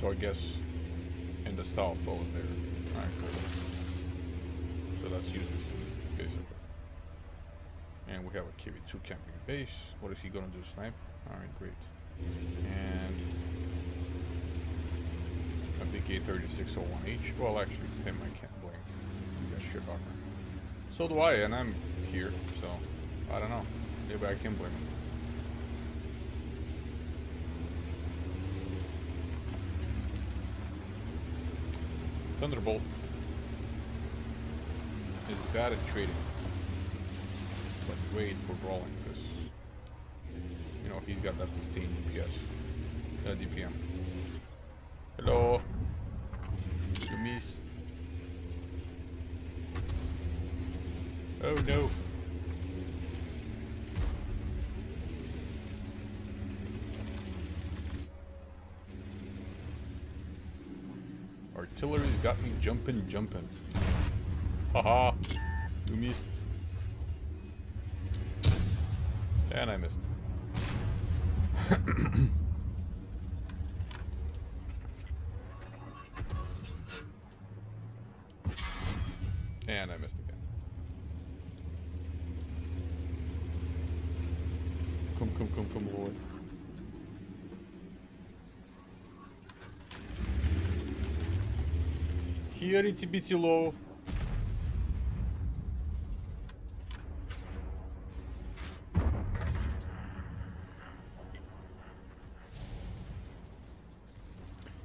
[SPEAKER 1] So I guess in the south over there. Alright, cool. So let's use this basically. And we have a KV2 camping base. What is he gonna do? Snipe? Alright, great. And a big A3601H. Well, actually, him I can't blame. He got shit armor. So do I, and I'm here, so I don't know. Maybe I can blame him. Thunderbolt is bad at trading, but great for brawling because, you know, he's got that sustained DPS, DPM. Hello, you miss. Oh no. Artillery's got me jumping. Haha, you missed. And I missed. And I missed again. Come, Lord. Here it's a bit low.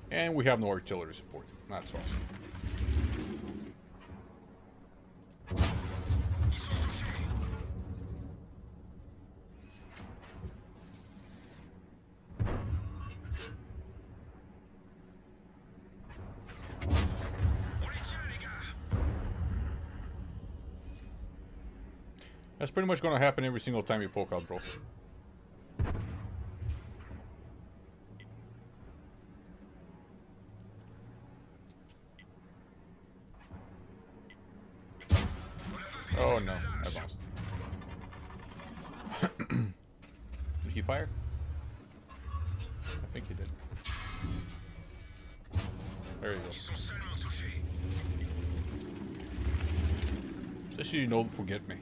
[SPEAKER 1] And we have no artillery support. That's awesome. That's pretty much gonna happen every single time you poke out, bro. Oh no, I lost. Did he fire? I think he did. There you go. Just so you don't forget me.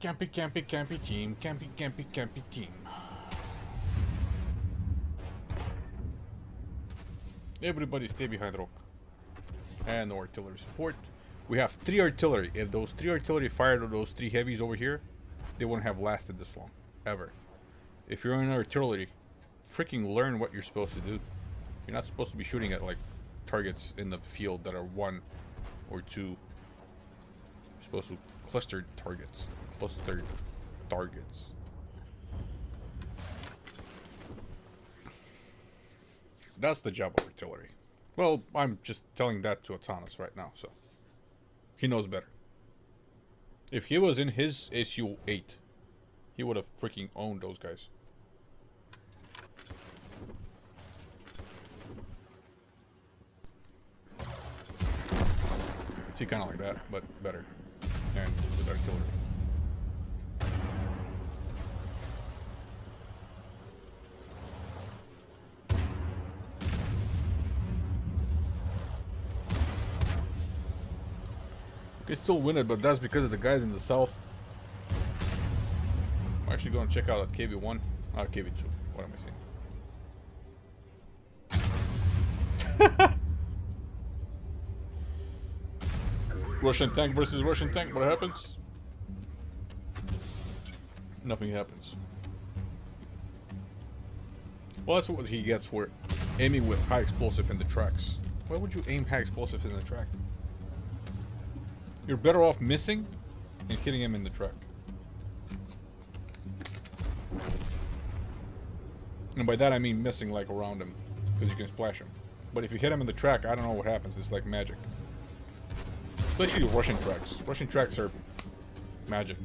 [SPEAKER 1] Campy team, campy team. Everybody stay behind rock. And no artillery support. We have 3 artillery. If those 3 artillery fired on those 3 heavies over here, they wouldn't have lasted this long. Ever. If you're in artillery, freaking learn what you're supposed to do. You're not supposed to be shooting at like targets in the field that are 1 or 2. You're supposed to cluster targets. Clustered targets. That's the job of artillery. Well, I'm just telling that to Atanas right now, so he knows better. If he was in his SU-8, he would have freaking owned those guys. See, kind of like that, but better. And with artillery. We can still win it, but that's because of the guys in the south. I'm actually going to check out KV1. KV2. What am I saying? Russian tank versus Russian tank. What happens? Nothing happens. Well, that's what he gets for aiming with high explosive in the tracks. Why would you aim high explosive in the track? You're better off missing and hitting him in the track. And by that I mean missing like around him, because you can splash him. But if you hit him in the track, I don't know what happens. It's like magic. Especially Russian tracks. Russian tracks are magic.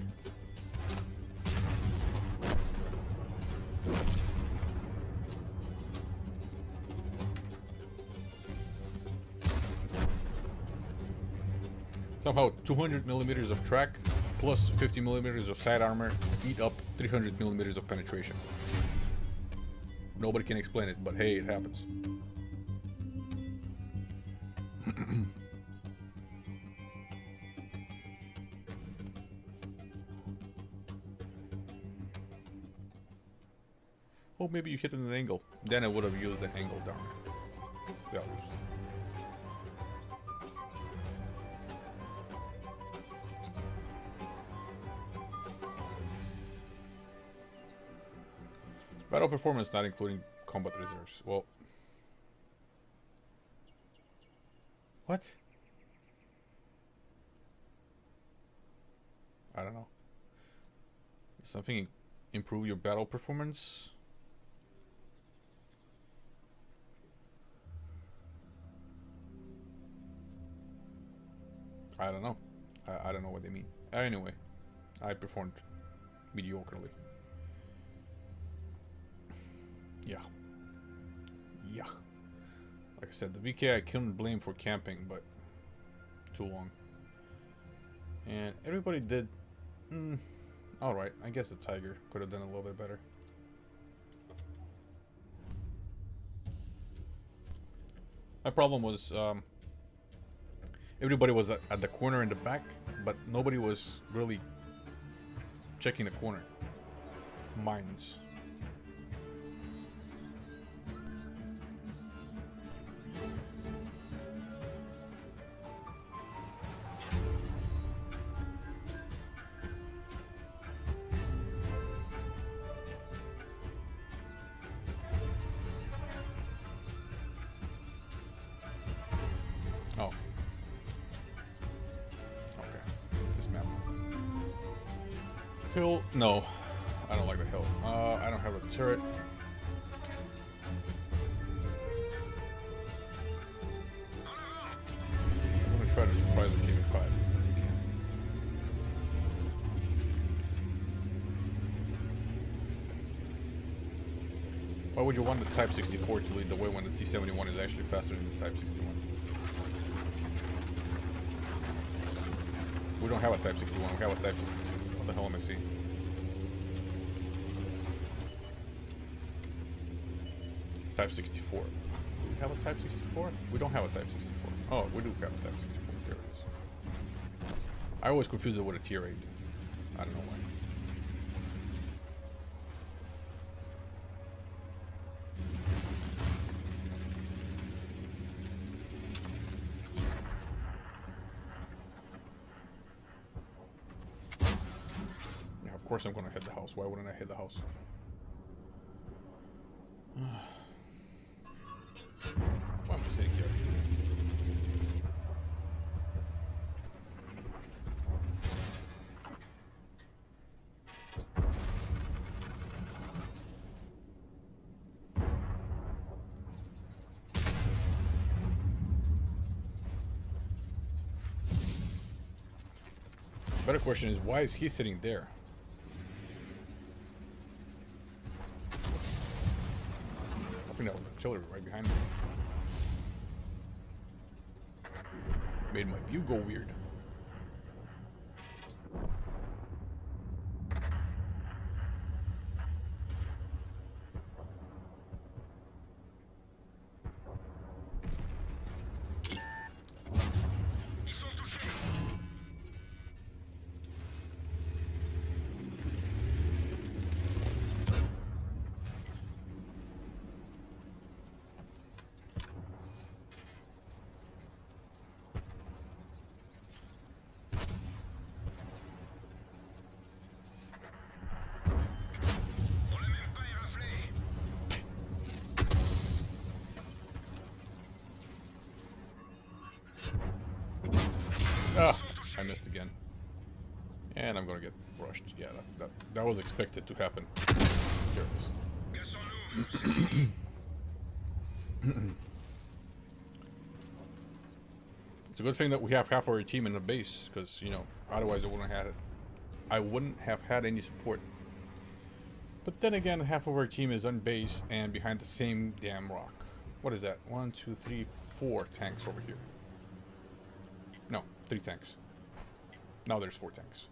[SPEAKER 1] Somehow 200 millimeters of track plus 50 millimeters of side armor eat up 300 millimeters of penetration. Nobody can explain it, but hey, it happens. Oh, maybe you hit at an angle. Then I would have used the angle down values. Battle performance not including combat reserves. Well, what? I don't know. Something improve your battle performance? I don't know. I don't know what they mean. Anyway, I performed mediocrely. Yeah. Yeah. Like I said, the VK I couldn't blame for camping, but too long. And everybody did... alright, I guess the Tiger could have done a little bit better. My problem was... everybody was at the corner in the back, but nobody was really checking the corner. Mines. Oh. Okay. This map. Hill? No. I don't like the hill. I don't have a turret. I'm gonna try to surprise the KB5. Why would you want the Type 64 to lead the way when the T71 is actually faster than the Type 61? We don't have a Type 61, we have a Type 62. What the hell am I seeing? Type 64. Do we have a Type 64? We don't have a Type 64. Oh, we do have a Type 64. There it is. I always confuse it with a Tier 8. I don't know why. Of course I'm gonna hit the house. Why wouldn't I hit the house? Why am I sitting here? Better question is, why is he sitting there? I think that was artillery right behind me. Made my view go weird. Ah, I missed again. And I'm gonna get rushed. Yeah, that was expected to happen. Here it is. It's a good thing that we have half our team in the base, because, you know, otherwise I wouldn't have had any support. But then again, half of our team is on base and behind the same damn rock. What is that? 1, 2, 3, 4 tanks over here. No, 3 tanks. Now there's 4 tanks.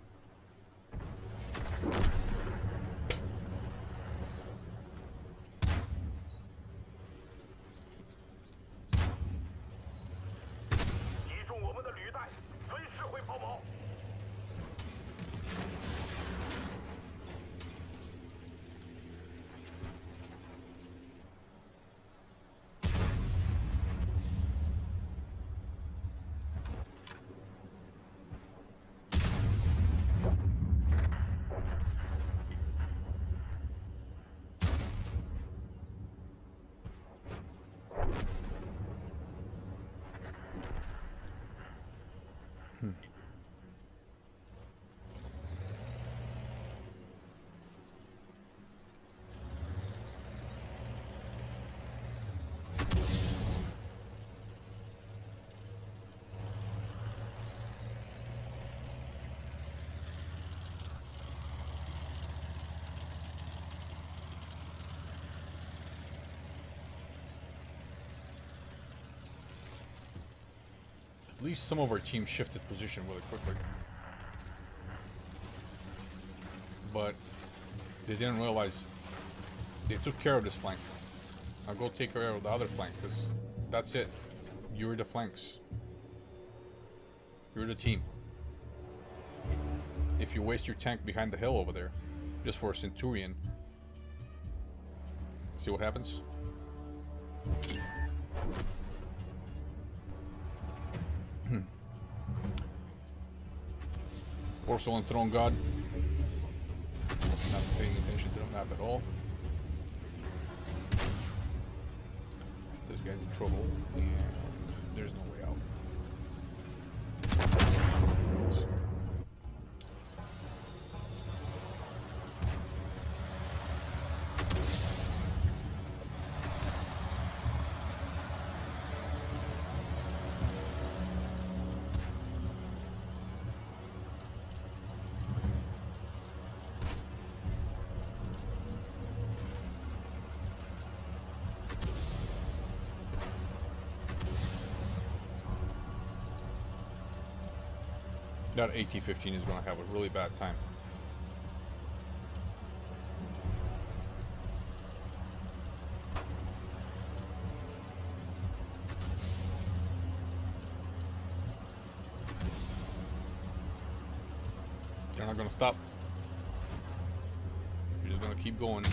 [SPEAKER 1] At least some of our team shifted position really quickly. But they didn't realize they took care of this flank. Now go take care of the other flank, because that's it. You're the flanks. You're the team. If you waste your tank behind the hill over there, just for a Centurion, see what happens? Porcelain Throne God. Not paying attention to the map at all. This guy's in trouble, and there's no way out. That AT-15 is going to have a really bad time. They're not going to stop. You're just going to keep going.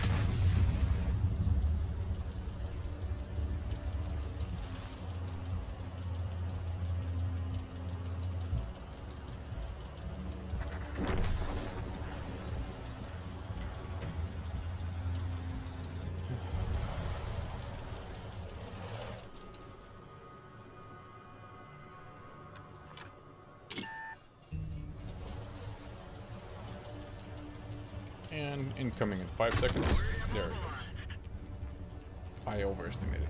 [SPEAKER 1] And incoming in 5 seconds. There it goes. I overestimated.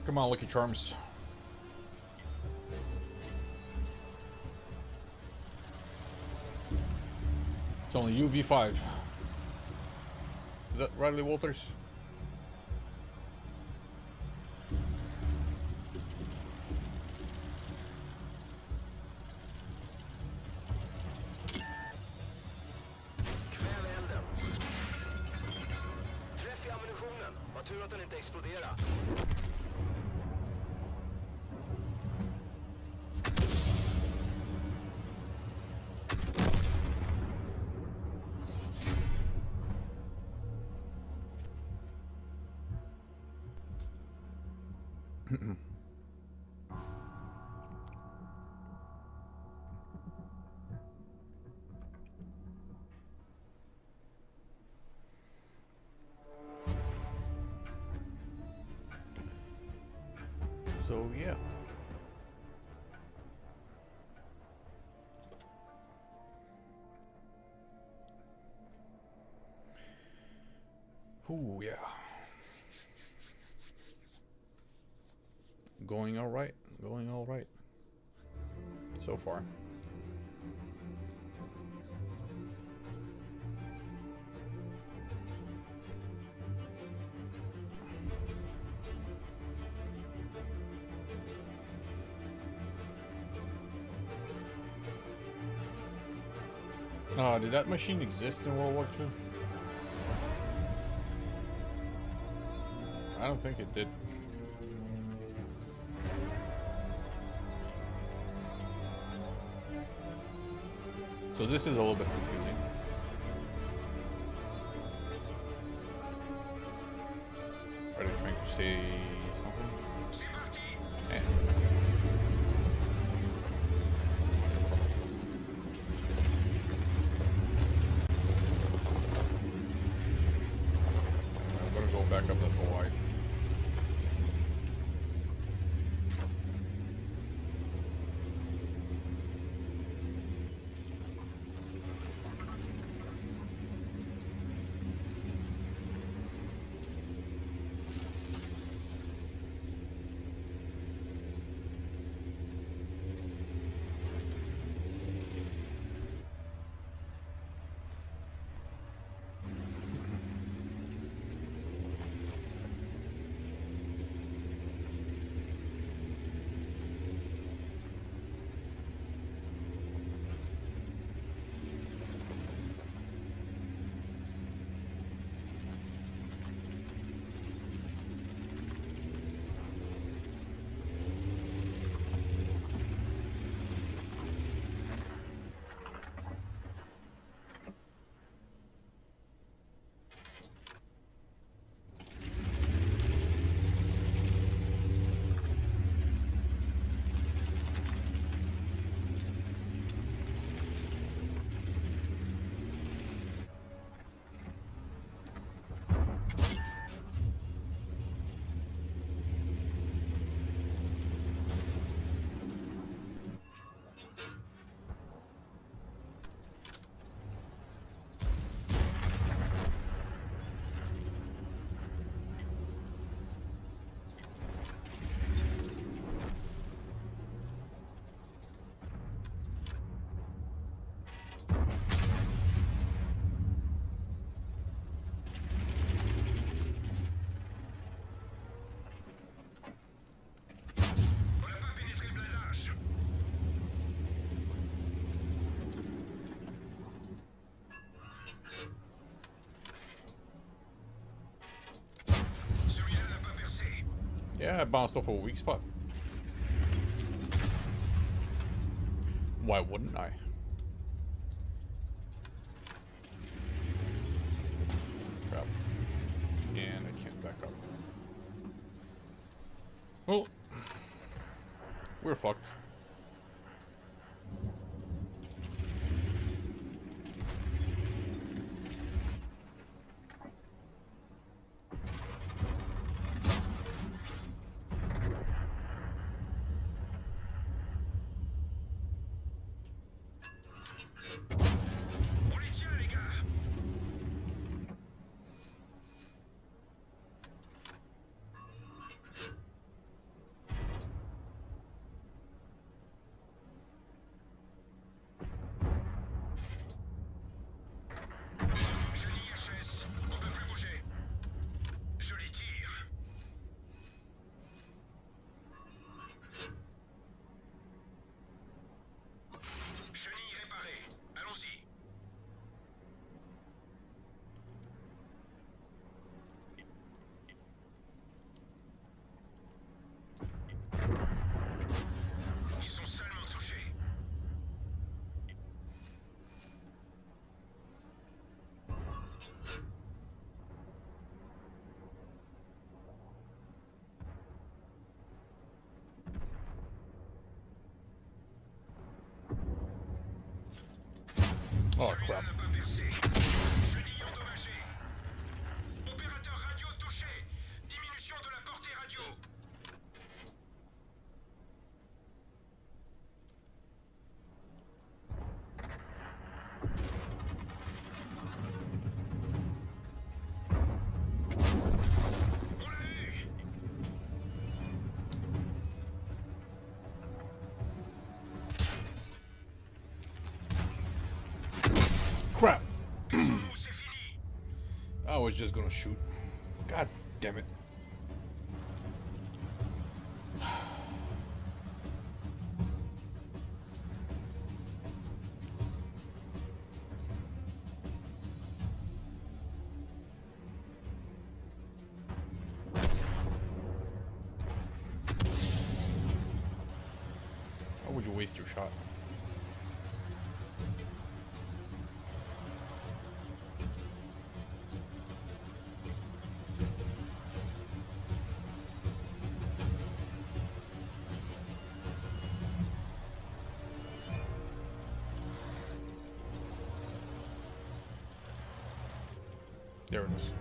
[SPEAKER 1] Come on, Lucky Charms. It's only UV5. Is that Riley Walters?
[SPEAKER 3] Kväv elden. Träff i ammunitionen. Var tur att den inte exploderar.
[SPEAKER 1] So yeah. Ooh, yeah. Going all right. Going all right. So far. Did that machine exist in World War II? I don't think it did. So this is a little bit confusing. Are they trying to say something? Eh. I'm gonna go back up to Hawaii. Yeah, I bounced off a weak spot. Why wouldn't I? Crap. And I can't back up. Well, we're fucked.
[SPEAKER 3] On les tient, les gars. Chenille HS, on peut plus bouger. Joli tir. Chenille réparée. Allons-y. Ils sont seulement touchés.
[SPEAKER 1] Oh crap.
[SPEAKER 3] N'a pas percé. Chenille endommagée. Opérateur radio touché. Diminution de la portée radio.
[SPEAKER 1] Crap!
[SPEAKER 3] Oh, c'est fini.
[SPEAKER 1] I was just gonna shoot. God damn it. Why would you waste your shot? There it is.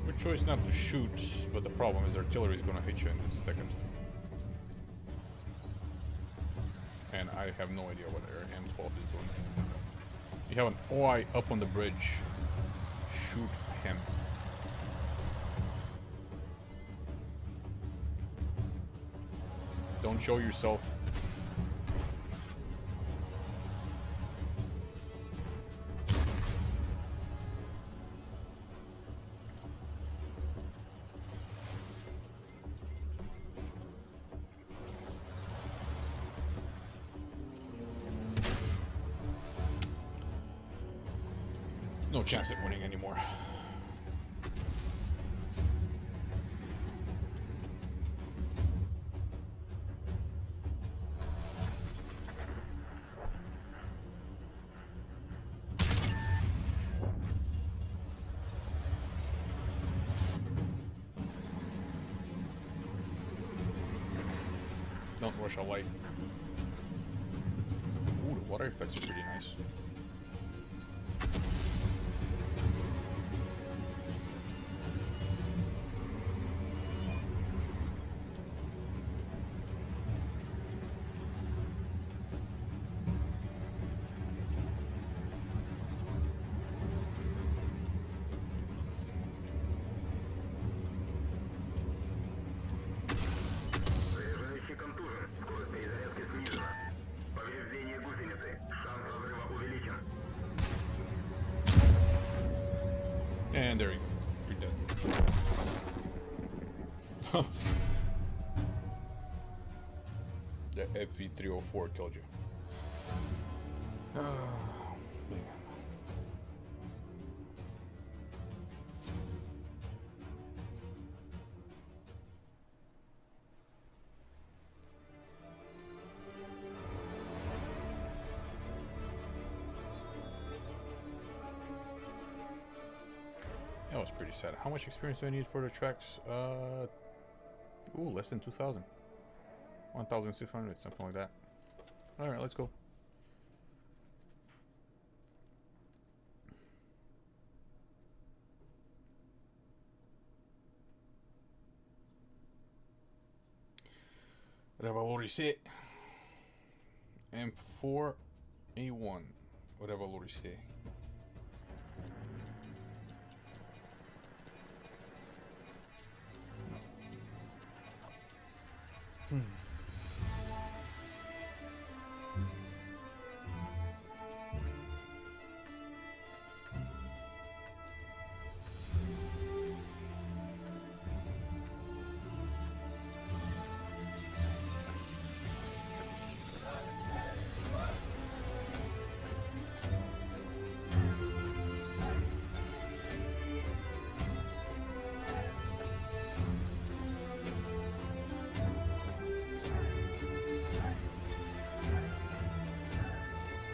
[SPEAKER 1] Good choice not to shoot, but the problem is artillery is gonna hit you in this second. And I have no idea what their M12 is doing. You have an OI up on the bridge. Shoot him. Don't show yourself. No chance at winning anymore. Don't rush a light. Ooh, the water effects are pretty nice.
[SPEAKER 2] Заряжающий контужен. Скорость перезарядки снижена. Повреждение гусеницы. Шанс разрыва увеличен.
[SPEAKER 1] And there you go. You're dead. Huh. The FV304 killed you. Man. That was pretty sad. How much experience do I need for the tracks? Ooh, less than 2,000. 1,600, something like that. Alright, let's go. Revalorisé. M4A1. Revalorisé.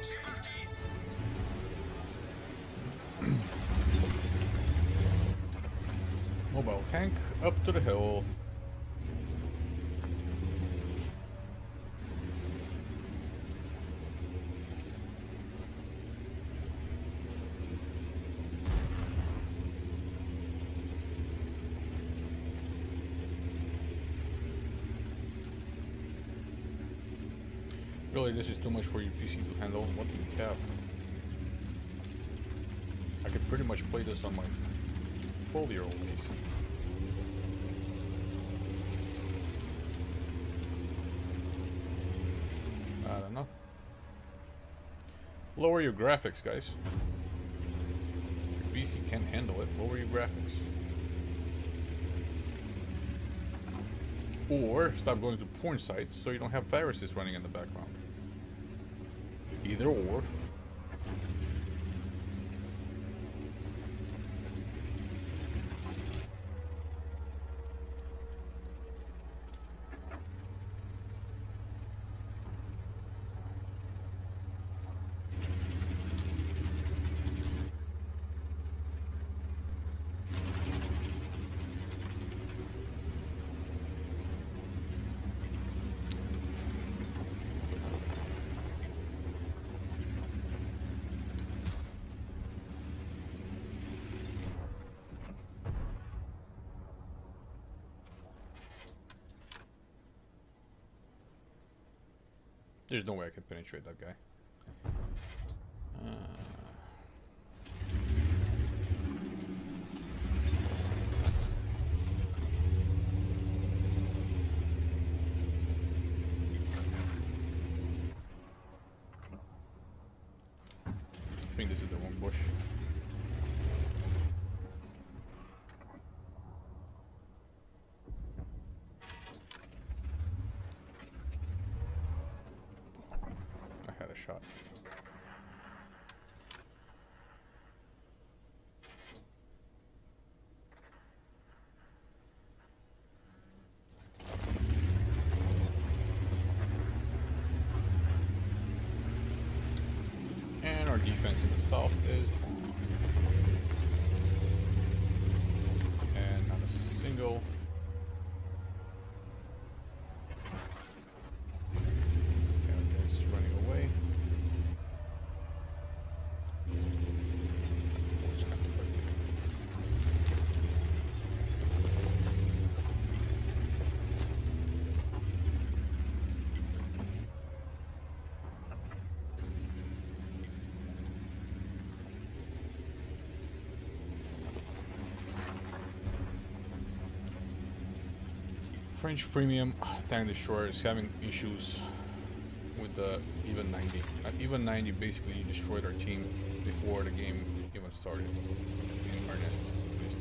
[SPEAKER 3] C'est parti.
[SPEAKER 1] Mobile tank up to the hill. Really, this is too much for your PC to handle. What do you have? I could pretty much play this on my 12-year-old PC. I don't know. Lower your graphics, guys. Your PC can't handle it. Lower your graphics. Or stop going to porn sites so you don't have viruses running in the background. Either or. There's no way I can penetrate that guy. I think this is the wrong bush. I had a shot. And our defense in the south is on. And not a single. Yeah, it's running away. It's kind of stuck there. French Premium Tank Destroyer is having issues with the even 90. At even 90, basically destroyed our team before the game even started. In earnest, at least.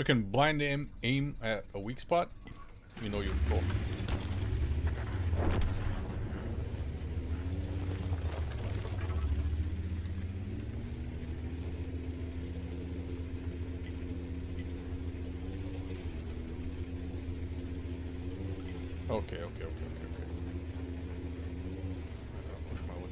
[SPEAKER 1] We can blind aim at a weak spot. You know you're pro. Okay. I gotta push my weapon.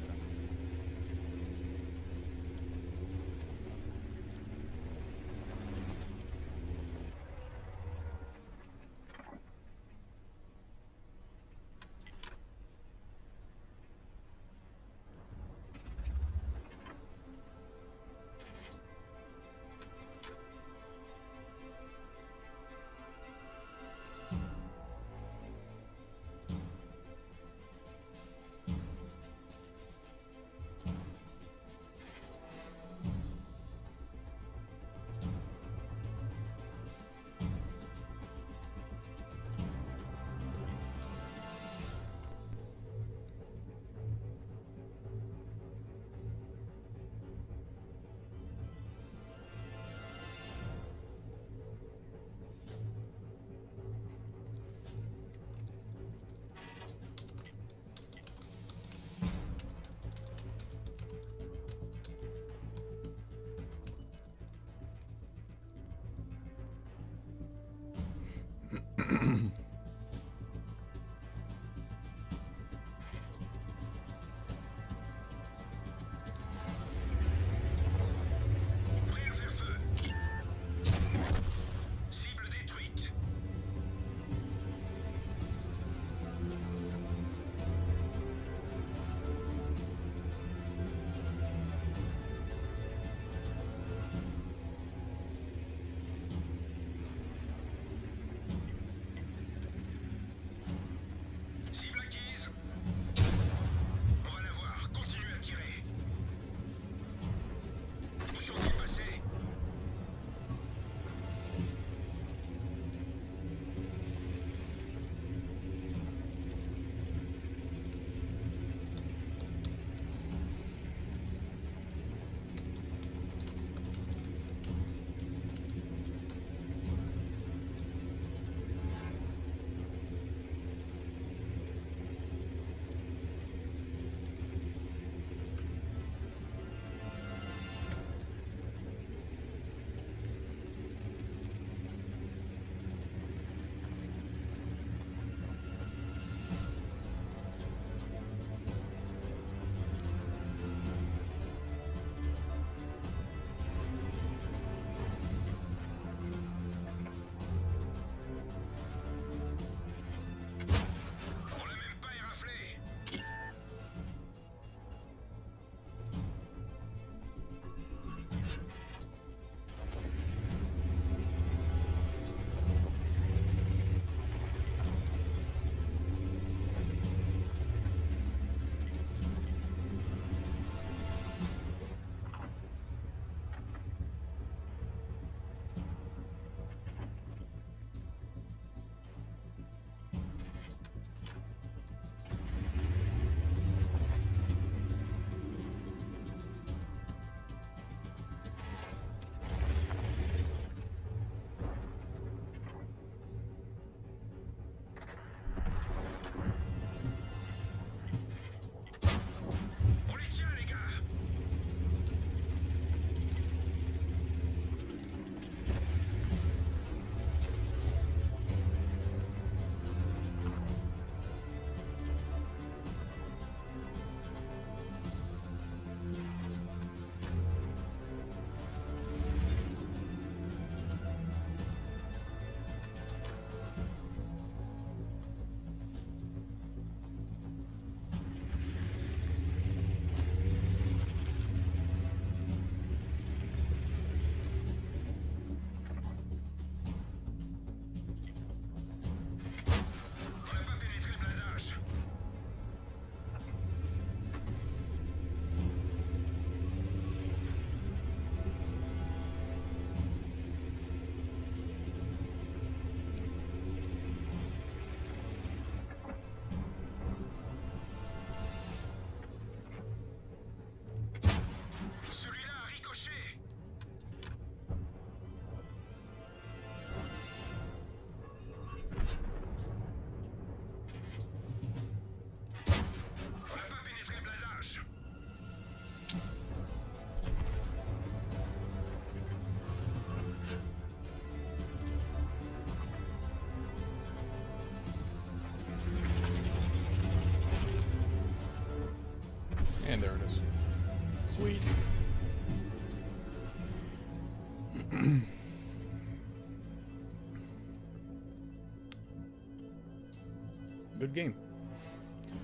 [SPEAKER 1] Good game.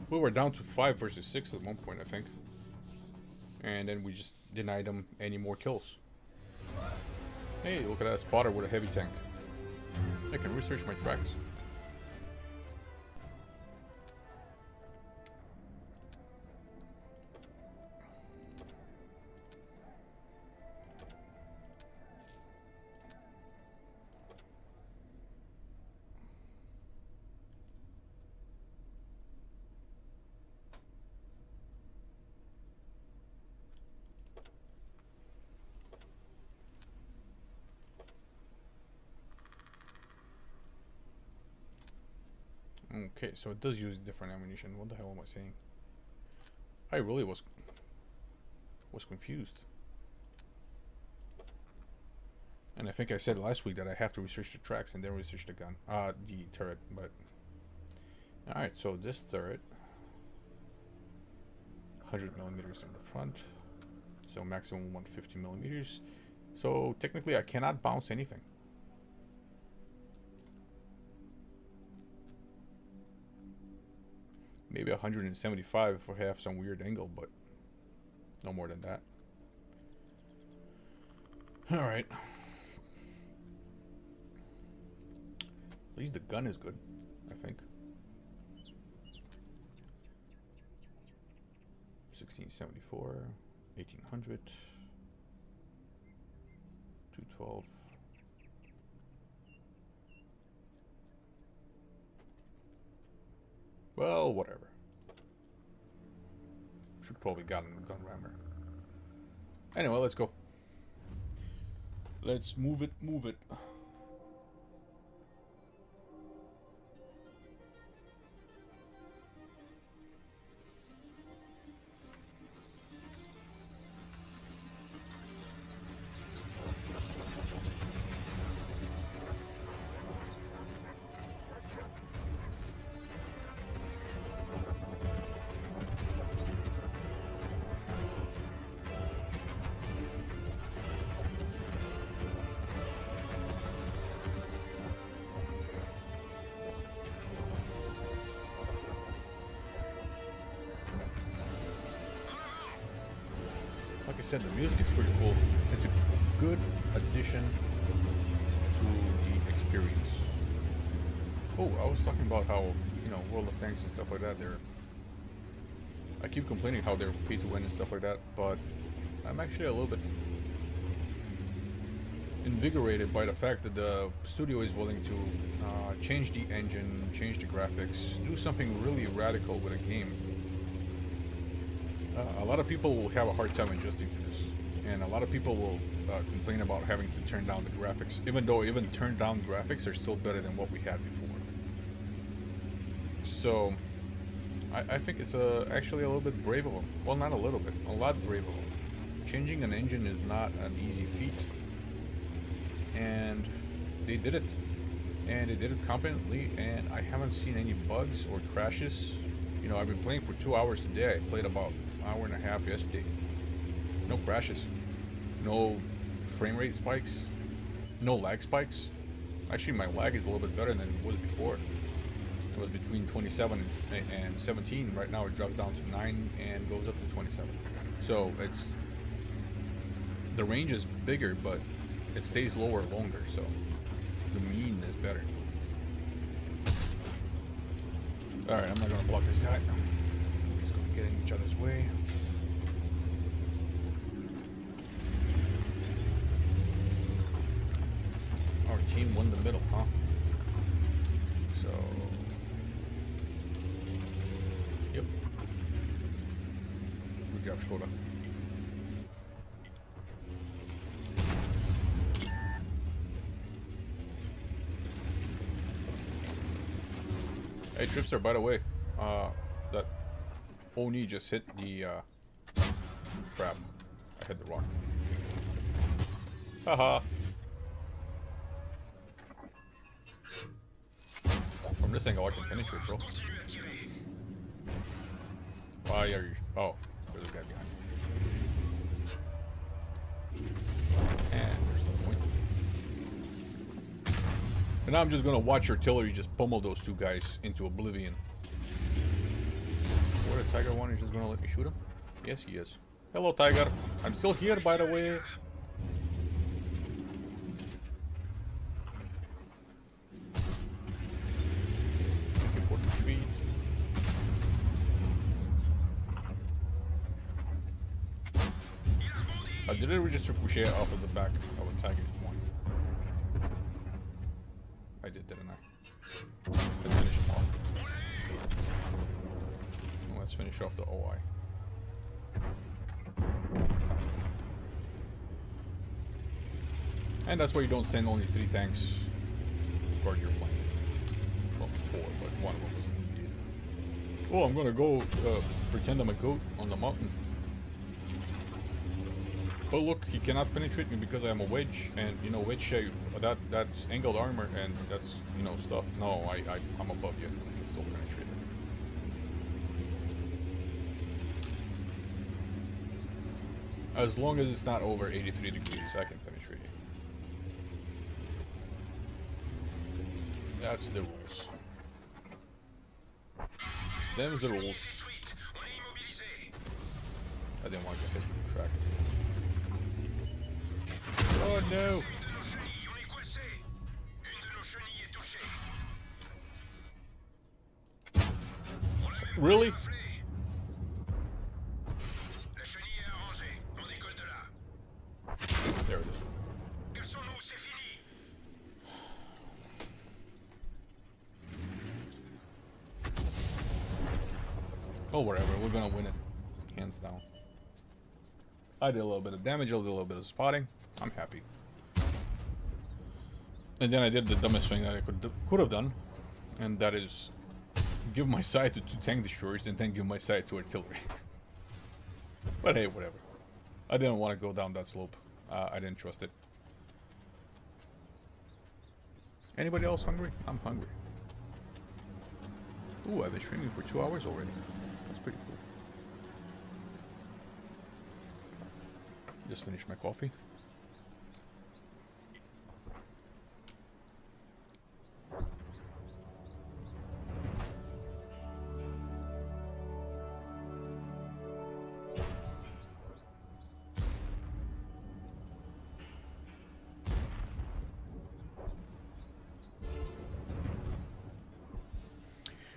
[SPEAKER 1] We were down to 5 versus 6 at one point, I think. And then we just denied them any more kills. Hey, look at that spotter with a heavy tank. I can research my tracks. Okay, so it does use different ammunition. What the hell am I saying? I really was confused. And I think I said last week that I have to research the tracks and then research the gun. The turret, but... Alright, so this turret... 100 millimeters in the front. So maximum 150 millimeters. So technically I cannot bounce anything. Maybe 175 if I have some weird angle, but no more than that. Alright. At least the gun is good, I think. 1674, 1800, 212. Well, whatever. Should probably gotten a gun rammer. Anyway, let's go. Let's move it, move it. Like I said, the music is pretty cool. It's a good addition to the experience. Oh, I was talking about how, you know, World of Tanks and stuff like that, I keep complaining how they're pay to win and stuff like that, but I'm actually a little bit invigorated by the fact that the studio is willing to change the engine, change the graphics, do something really radical with a game. A lot of people will have a hard time adjusting to this, and a lot of people will complain about having to turn down the graphics, even though even turned down graphics are still better than what we had before. So I think it's actually a little bit brave of them. Well, not a little bit, a lot brave of them. Changing an engine is not an easy feat, and they did it, and they did it competently, and I haven't seen any bugs or crashes. You know, I've been playing for 2 hours today. I played about an hour and a half yesterday. No crashes, no frame rate spikes, no lag spikes. Actually, my lag is a little bit better than it was before. It was between 27 and 17. Right now it drops down to 9 and goes up to 27. So it's, the range is bigger, but it stays lower longer, so the mean is better. Alright, I'm not gonna block this guy. We're just gonna get in each other's way. Our team won the middle, huh? So... Yep. Good job, Skoda. Hey, Tripster, by the way, that Oni just hit the, crap. I hit the rock. Haha. From this angle, I can penetrate, bro. Why are you... Oh, there's a guy behind. And there's no point. And now I'm just gonna watch artillery just pummel those two guys into oblivion. What, a Tiger One is just gonna let me shoot him? Yes, he is. Hello, Tiger. I'm still here, by the way. Thank you for the treat. Did it just ricochet off of the back of a Tiger One? I did, didn't I? Let's finish him off. And let's finish off the OI. And that's why you don't send only 3 tanks to guard your flank. Well, 4, but one of them was needed. Oh, I'm gonna go pretend I'm a goat on the mountain. But look, he cannot penetrate me because I am a wedge, and you know, wedge shape, that's angled armor, and that's, you know, stuff. No, I'm above you. I can still penetrate it. As long as it's not over 83 degrees, I can penetrate it. That's the rules. Them's the rules. I didn't want to get hit with the track. Oh no! Really? There it is. Oh, whatever. We're gonna win it. Hands down. I did a little bit of damage, I did a little bit of spotting. I'm happy. And then I did the dumbest thing that I could have done. And that is give my side to 2 tank destroyers and then give my side to artillery. But hey, whatever. I didn't want to go down that slope. I didn't trust it. Anybody else hungry? I'm hungry. Ooh, I've been streaming for 2 hours already. That's pretty cool. Just finished my coffee.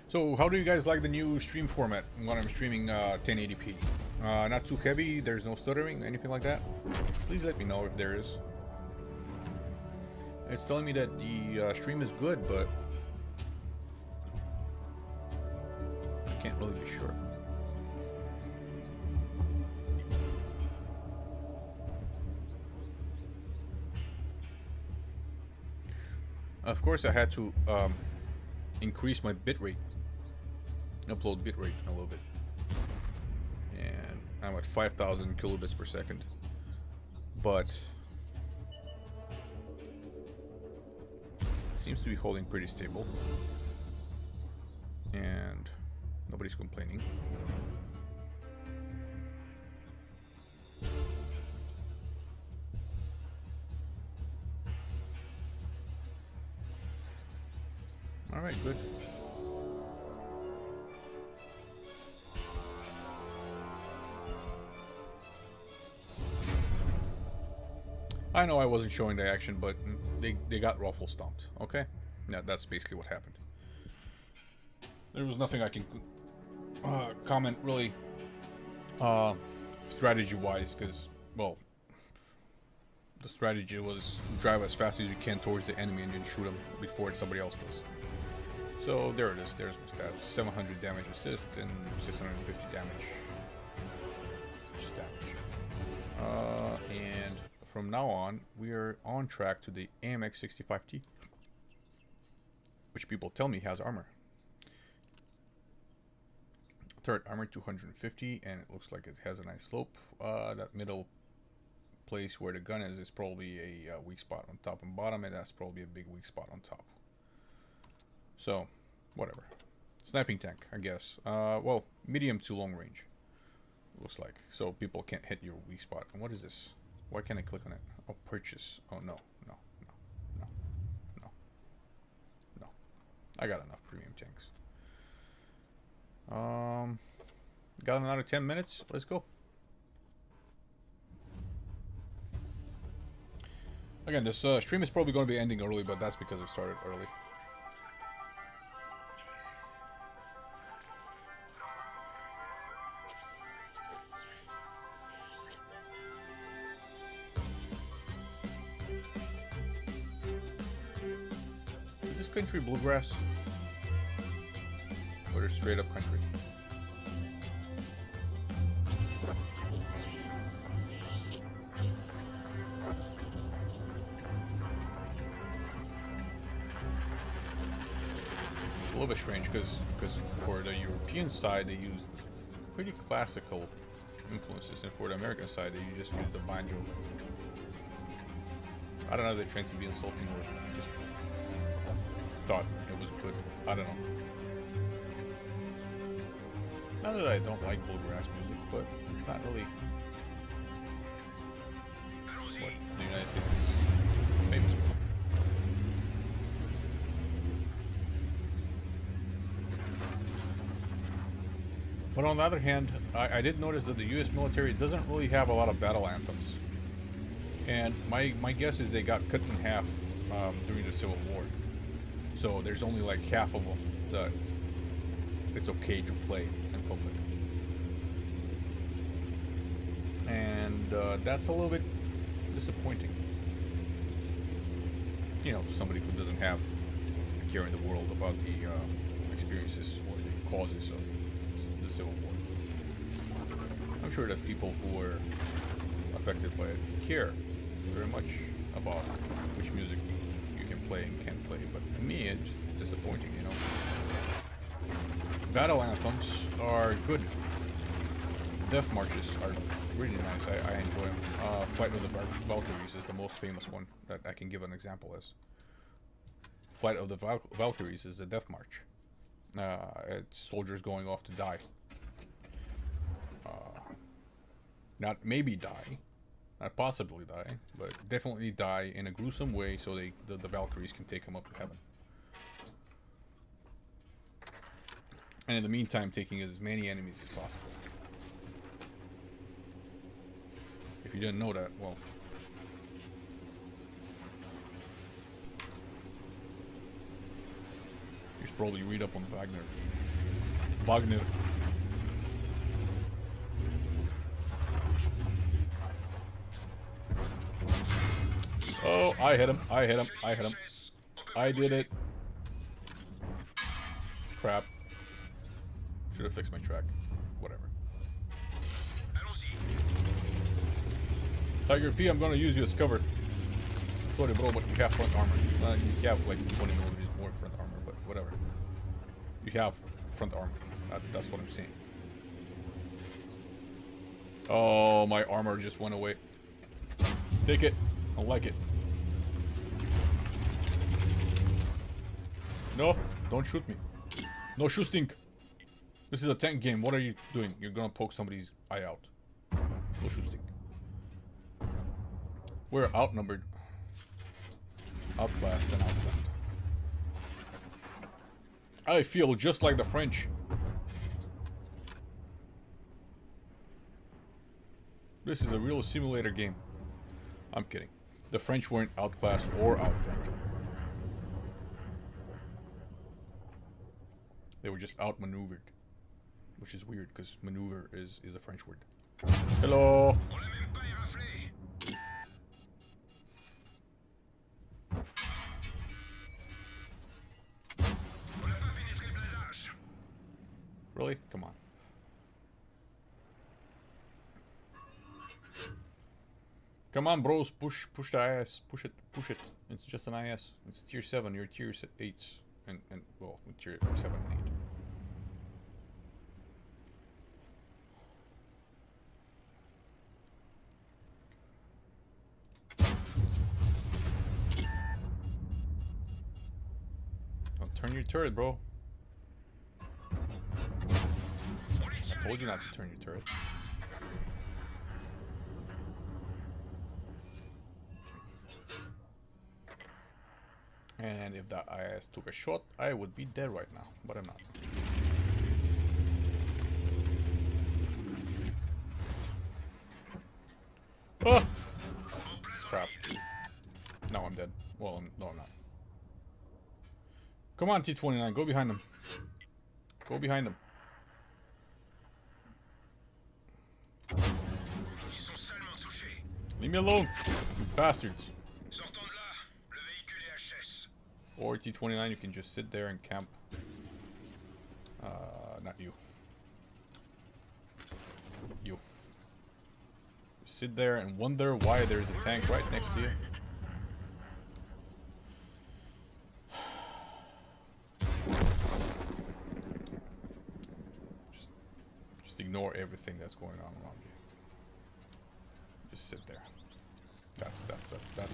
[SPEAKER 1] So, how do you guys like the new stream format when I'm streaming 1080p? Not too heavy, there's no stuttering, anything like that? Please let me know if there is. It's telling me that the stream is good, but I can't really be sure. Of course, I had to increase my bitrate. Upload bitrate a little bit, and I'm at 5,000 kilobits per second, but it seems to be holding pretty stable, and nobody's complaining. All right, good. I know I wasn't showing the action, but they got ruffle stomped. Okay, that's basically what happened. There was nothing I can comment really strategy-wise, because, well, the strategy was drive as fast as you can towards the enemy and then shoot them before somebody else does. So there it is. There's my stats: 700 damage assist and 650 damage. Just damage. And from now on, we are on track to the AMX 65T, which people tell me has armor. Turret armor 250, and it looks like it has a nice slope. That middle place where the gun is probably a weak spot on top and bottom, and that's probably a big weak spot on top. So, whatever. Sniping tank, I guess. Well, medium to long range. Looks like. So people can't hit your weak spot. And what is this? Why can't I click on it? Oh, purchase. Oh, no. No. No. No. No. I got enough premium tanks. Got another 10 minutes. Let's go. Again, this stream is probably going to be ending early, but that's because it started early. Is this country bluegrass? Or is it straight up country? It's a little bit strange because for the European side they used pretty classical influences, and for the American side they just used the banjo. I don't know if they're trying to be insulting or just thought it was good. I don't know. Not that I don't like bluegrass music, but it's not really what the United States is famous for. But on the other hand, I did notice that the US military doesn't really have a lot of battle anthems. And my guess is they got cut in half during the Civil War. So there's only like half of them that it's okay to play in public. And that's a little bit disappointing. You know, somebody who doesn't have a care in the world about the experiences or the causes of the Civil War. I'm sure that people who were affected by it care very much about which music you can play and can't play, but to me it's just disappointing, you know. Battle anthems are good. Death marches are really nice. I enjoy them. Flight of the Valkyries is the most famous one that I can give an example as. Flight of the Valkyries is the death march. It's soldiers going off to die. Not maybe die, not possibly die, but definitely die in a gruesome way so the Valkyries can take them up to heaven. And in the meantime, taking as many enemies as possible. If you didn't know that, well... you should probably read up on Wagner. Wagner. Oh, I hit him. I hit him. I hit him. I did it. Crap. Should have fixed my track. Whatever. Tiger P, I'm gonna use you as cover. Sorry, bro, but you have front armor. You have like 20 millimeters more front armor, but whatever. You have front armor. That's what I'm saying. Oh, my armor just went away. Take it. I like it. No, don't shoot me. No shooting. This is a tank game. What are you doing? You're gonna poke somebody's eye out. No shooting. We're outnumbered. Outclassed and outgunned. I feel just like the French. This is a real simulator game. I'm kidding. The French weren't outclassed or outgunned. They were just outmaneuvered. Which is weird, because maneuver is a French word. Hello! Really? Come on. Come on, bros. Push the IS. Push it. It's just an IS. It's tier 7. You're tier 8s. And well, tier 7 and 8. Don't turn your turret, bro. I told you not to turn your turret. And if that IS took a shot, I would be dead right now, but I'm not. Ah! Crap. Now I'm dead. Well, no, I'm not. Come on, T-29, go behind them. Go behind them.
[SPEAKER 3] Ils sont salement touchés.
[SPEAKER 1] Leave me alone, you bastards.
[SPEAKER 3] Sortons de là. Le véhicule est HS.
[SPEAKER 1] Or T-29, you can just sit there and camp. Not you. You. Sit there and wonder why there's a tank right next to you. Just ignore everything that's going on around you. Just sit there. That's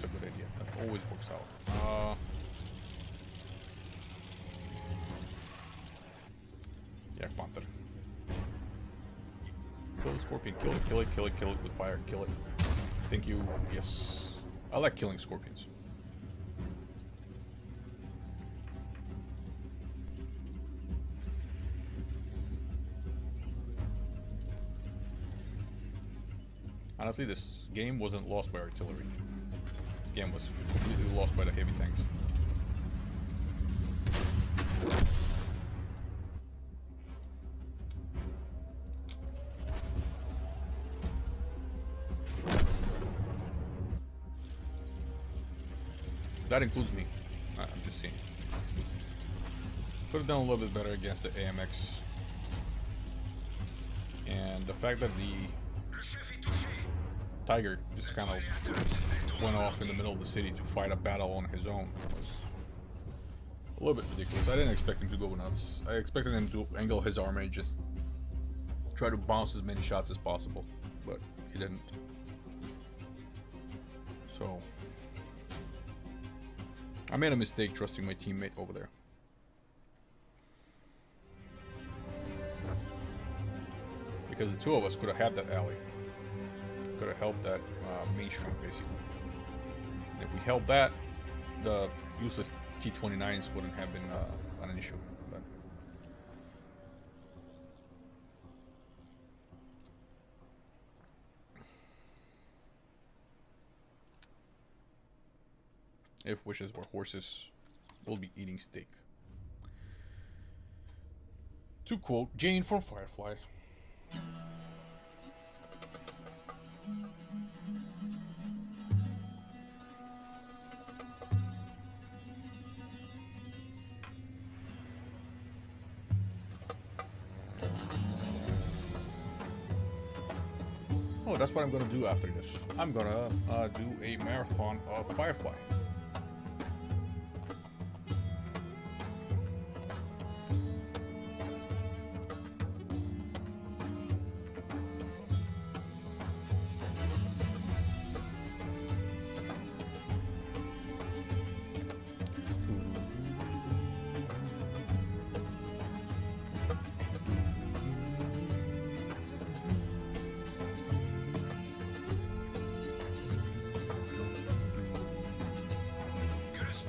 [SPEAKER 1] a good idea. That always works out. Yak Panther. Kill the scorpion. Kill it, kill it, kill it, kill it with fire. Kill it. Thank you. Yes. I like killing scorpions. Honestly, this game wasn't lost by artillery. This game was completely lost by the heavy tanks. That includes me. I'm just saying. Could have done a little bit better against the AMX. And the fact that the
[SPEAKER 3] Le chef est touché.
[SPEAKER 1] Tiger just kind of went off in the middle of the city to fight a battle on his own was a little bit ridiculous. I didn't expect him to go nuts. I expected him to angle his armor and just try to bounce as many shots as possible, but he didn't. So I made a mistake trusting my teammate over there. Because the two of us could have had that alley. Could have helped that main street, basically. And if we held that, the useless T-29s wouldn't have been an issue. But if wishes were horses, we'll be eating steak. To quote Jane from Firefly. Oh, that's what I'm gonna do after this. I'm gonna do a marathon of Firefly.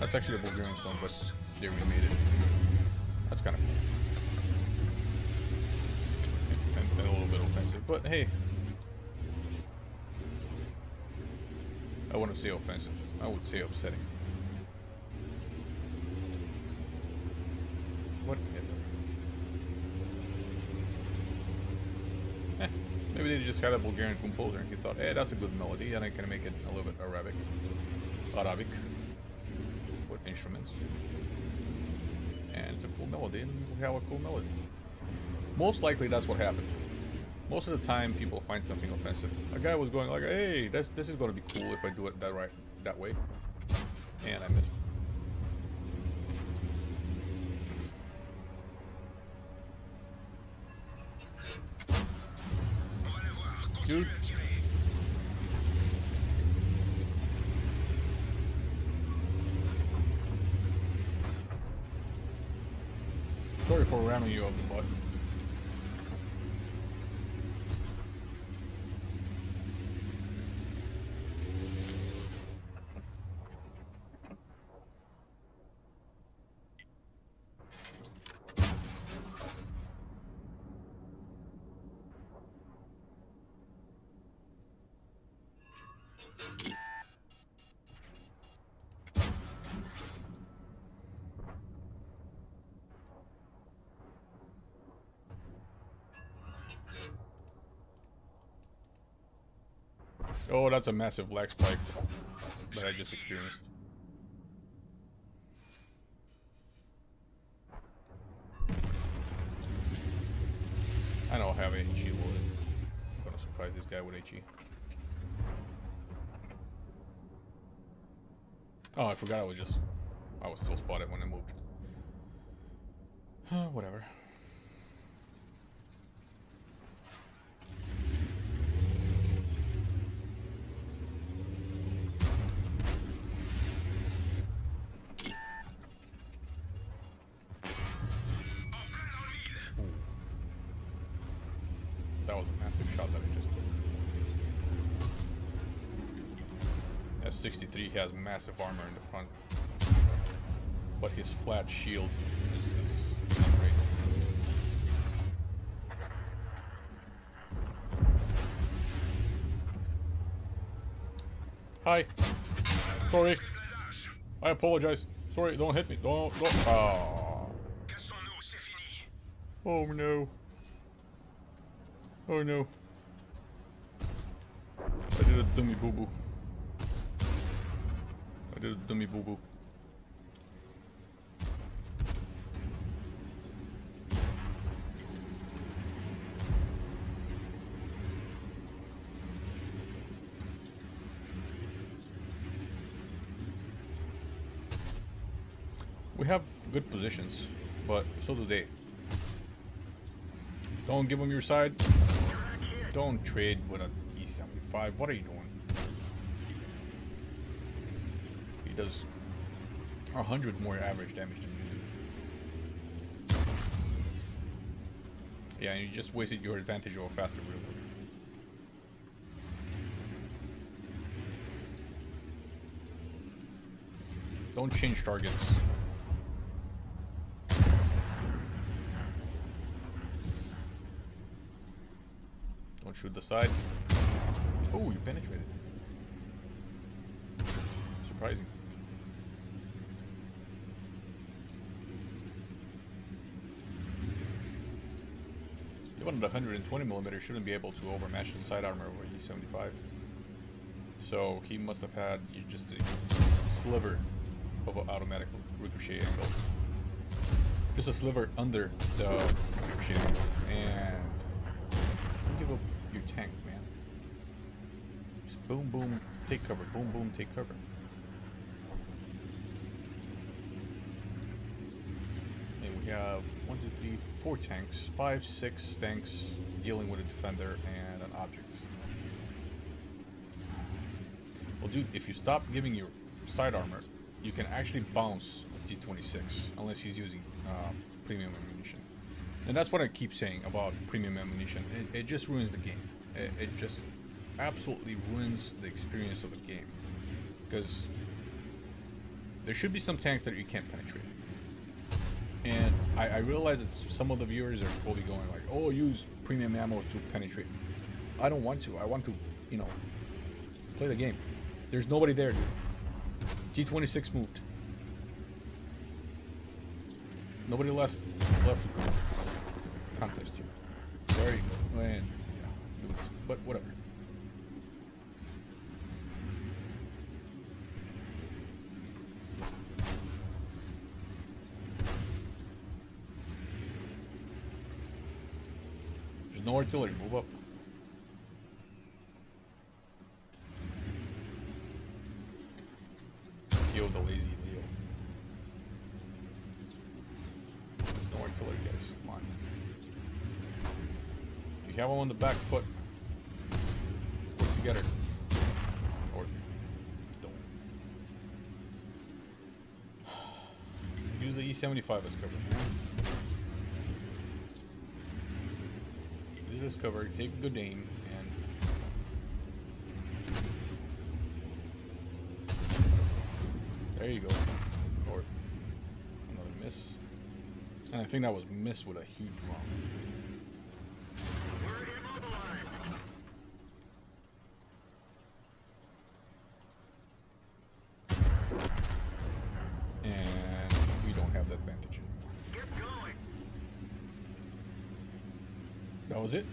[SPEAKER 1] That's actually a Bulgarian song, but they remade it. That's kind of cool. And a little bit offensive, but hey. I wouldn't say offensive. I would say upsetting. What? Maybe they just had a Bulgarian composer and he thought, hey, that's a good melody, and I can make it a little bit Arabic. With instruments. And it's a cool melody, and we have a cool melody. Most likely that's what happened. Most of the time people find something offensive. A guy was going like, hey, this is gonna be cool if I do it that way. And I missed. Dude. Sorry for ramming you up the butt. Oh, that's a massive lag spike that I just experienced. I don't have HE loaded. I'm gonna surprise this guy with HE. Oh, I forgot I was still spotted when I moved. Whatever. That was a massive shot that I just took. S63 has massive armor in the front, but his flat shield is not great. Hi. Sorry. I apologize. Sorry, don't hit me. Don't. Oh.
[SPEAKER 3] Cassons-nous, c'est fini.
[SPEAKER 1] Oh no. Oh no. I did a dummy boo boo. I did a dummy boo boo. We have good positions, but so do they. Don't give them your side. Don't trade with an E75. What are you doing? He does 100 more average damage than you do. Yeah, and you just wasted your advantage over faster real quick. Don't change targets. Don't shoot the side. Oh, you penetrated. Surprising. Even at 120mm shouldn't be able to overmatch the side armor over E75. So he must have had just a sliver of an automatic ricochet angle. Just a sliver under the ricochet angle. And don't give up your tank, man. Just boom, boom, take cover. Boom, boom, take cover. And we have 1, 2, 3, 4 tanks, 5, 6 tanks dealing with a defender and an object. Well, dude, if you stop giving your side armor, you can actually bounce T26 unless he's using premium ammunition. And that's what I keep saying about premium ammunition. It just ruins the game. It just absolutely ruins the experience of a game. Because there should be some tanks that you can't penetrate. And I realize that some of the viewers are probably going like, oh, use premium ammo to penetrate. I don't want to. I want to, you know, play the game. There's nobody there, dude. T26 moved. Nobody left to contest you. There you go. And yeah, you missed. But whatever. There's no artillery. Move up. Yo, the lazy Leo. There's no artillery, guys. Come on. You have him on the back foot. Work together. Or don't. Use the E75 as cover, man. Use this cover, take a good aim, and there you go. Or another miss. And I think that was miss with a heat round. That was it.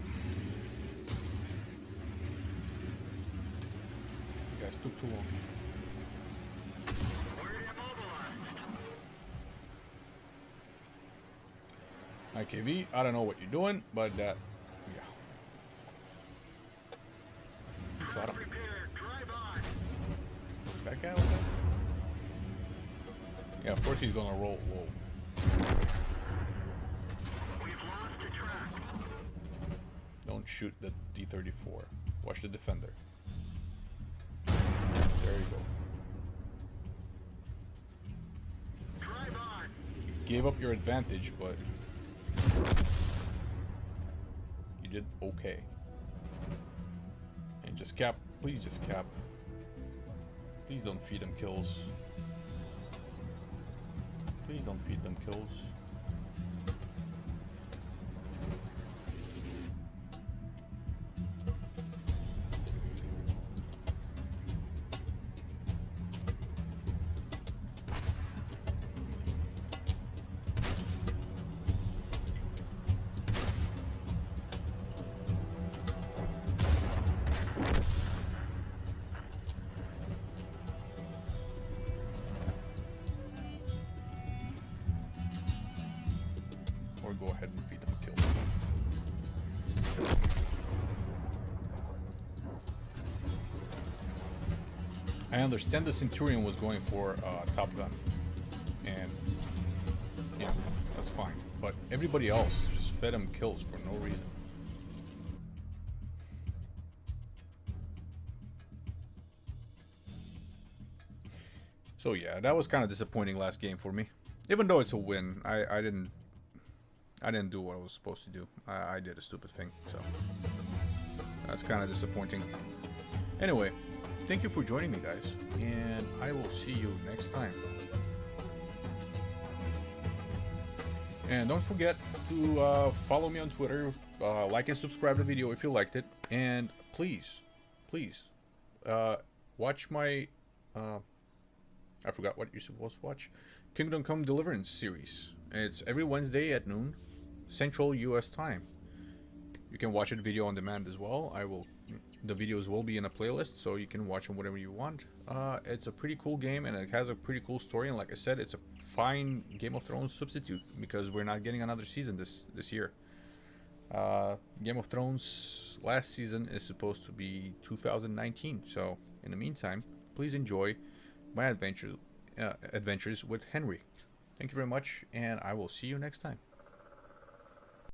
[SPEAKER 1] You guys took too long. IKV, I don't know what you're doing, but yeah. Shot him. That guy over there? Yeah, of course he's gonna roll low. Don't shoot the D-34. Watch the defender. There you go. You gave up your advantage, but you did okay. And just cap. Please just cap. Please don't feed them kills. Please don't feed them kills. Or go ahead and feed them a kill. I understand the Centurion was going for Top Gun, and yeah, that's fine. But everybody else just fed him kills for no reason. So yeah, that was kind of disappointing last game for me. Even though it's a win, I didn't do what I was supposed to do. I did a stupid thing, so that's kind of disappointing. Anyway, thank you for joining me, guys, and I will see you next time. And don't forget to follow me on Twitter, like and subscribe to the video if you liked it, and please watch my I forgot what you're supposed to watch. Kingdom Come Deliverance series. It's every Wednesday at noon, Central US time. You can watch it video on demand as well. The videos will be in a playlist, so you can watch them whatever you want. It's a pretty cool game, and it has a pretty cool story. And like I said, it's a fine Game of Thrones substitute because we're not getting another season this year. Game of Thrones last season is supposed to be 2019. So in the meantime, please enjoy my adventures with Henry. Thank you very much, and I will see you next time.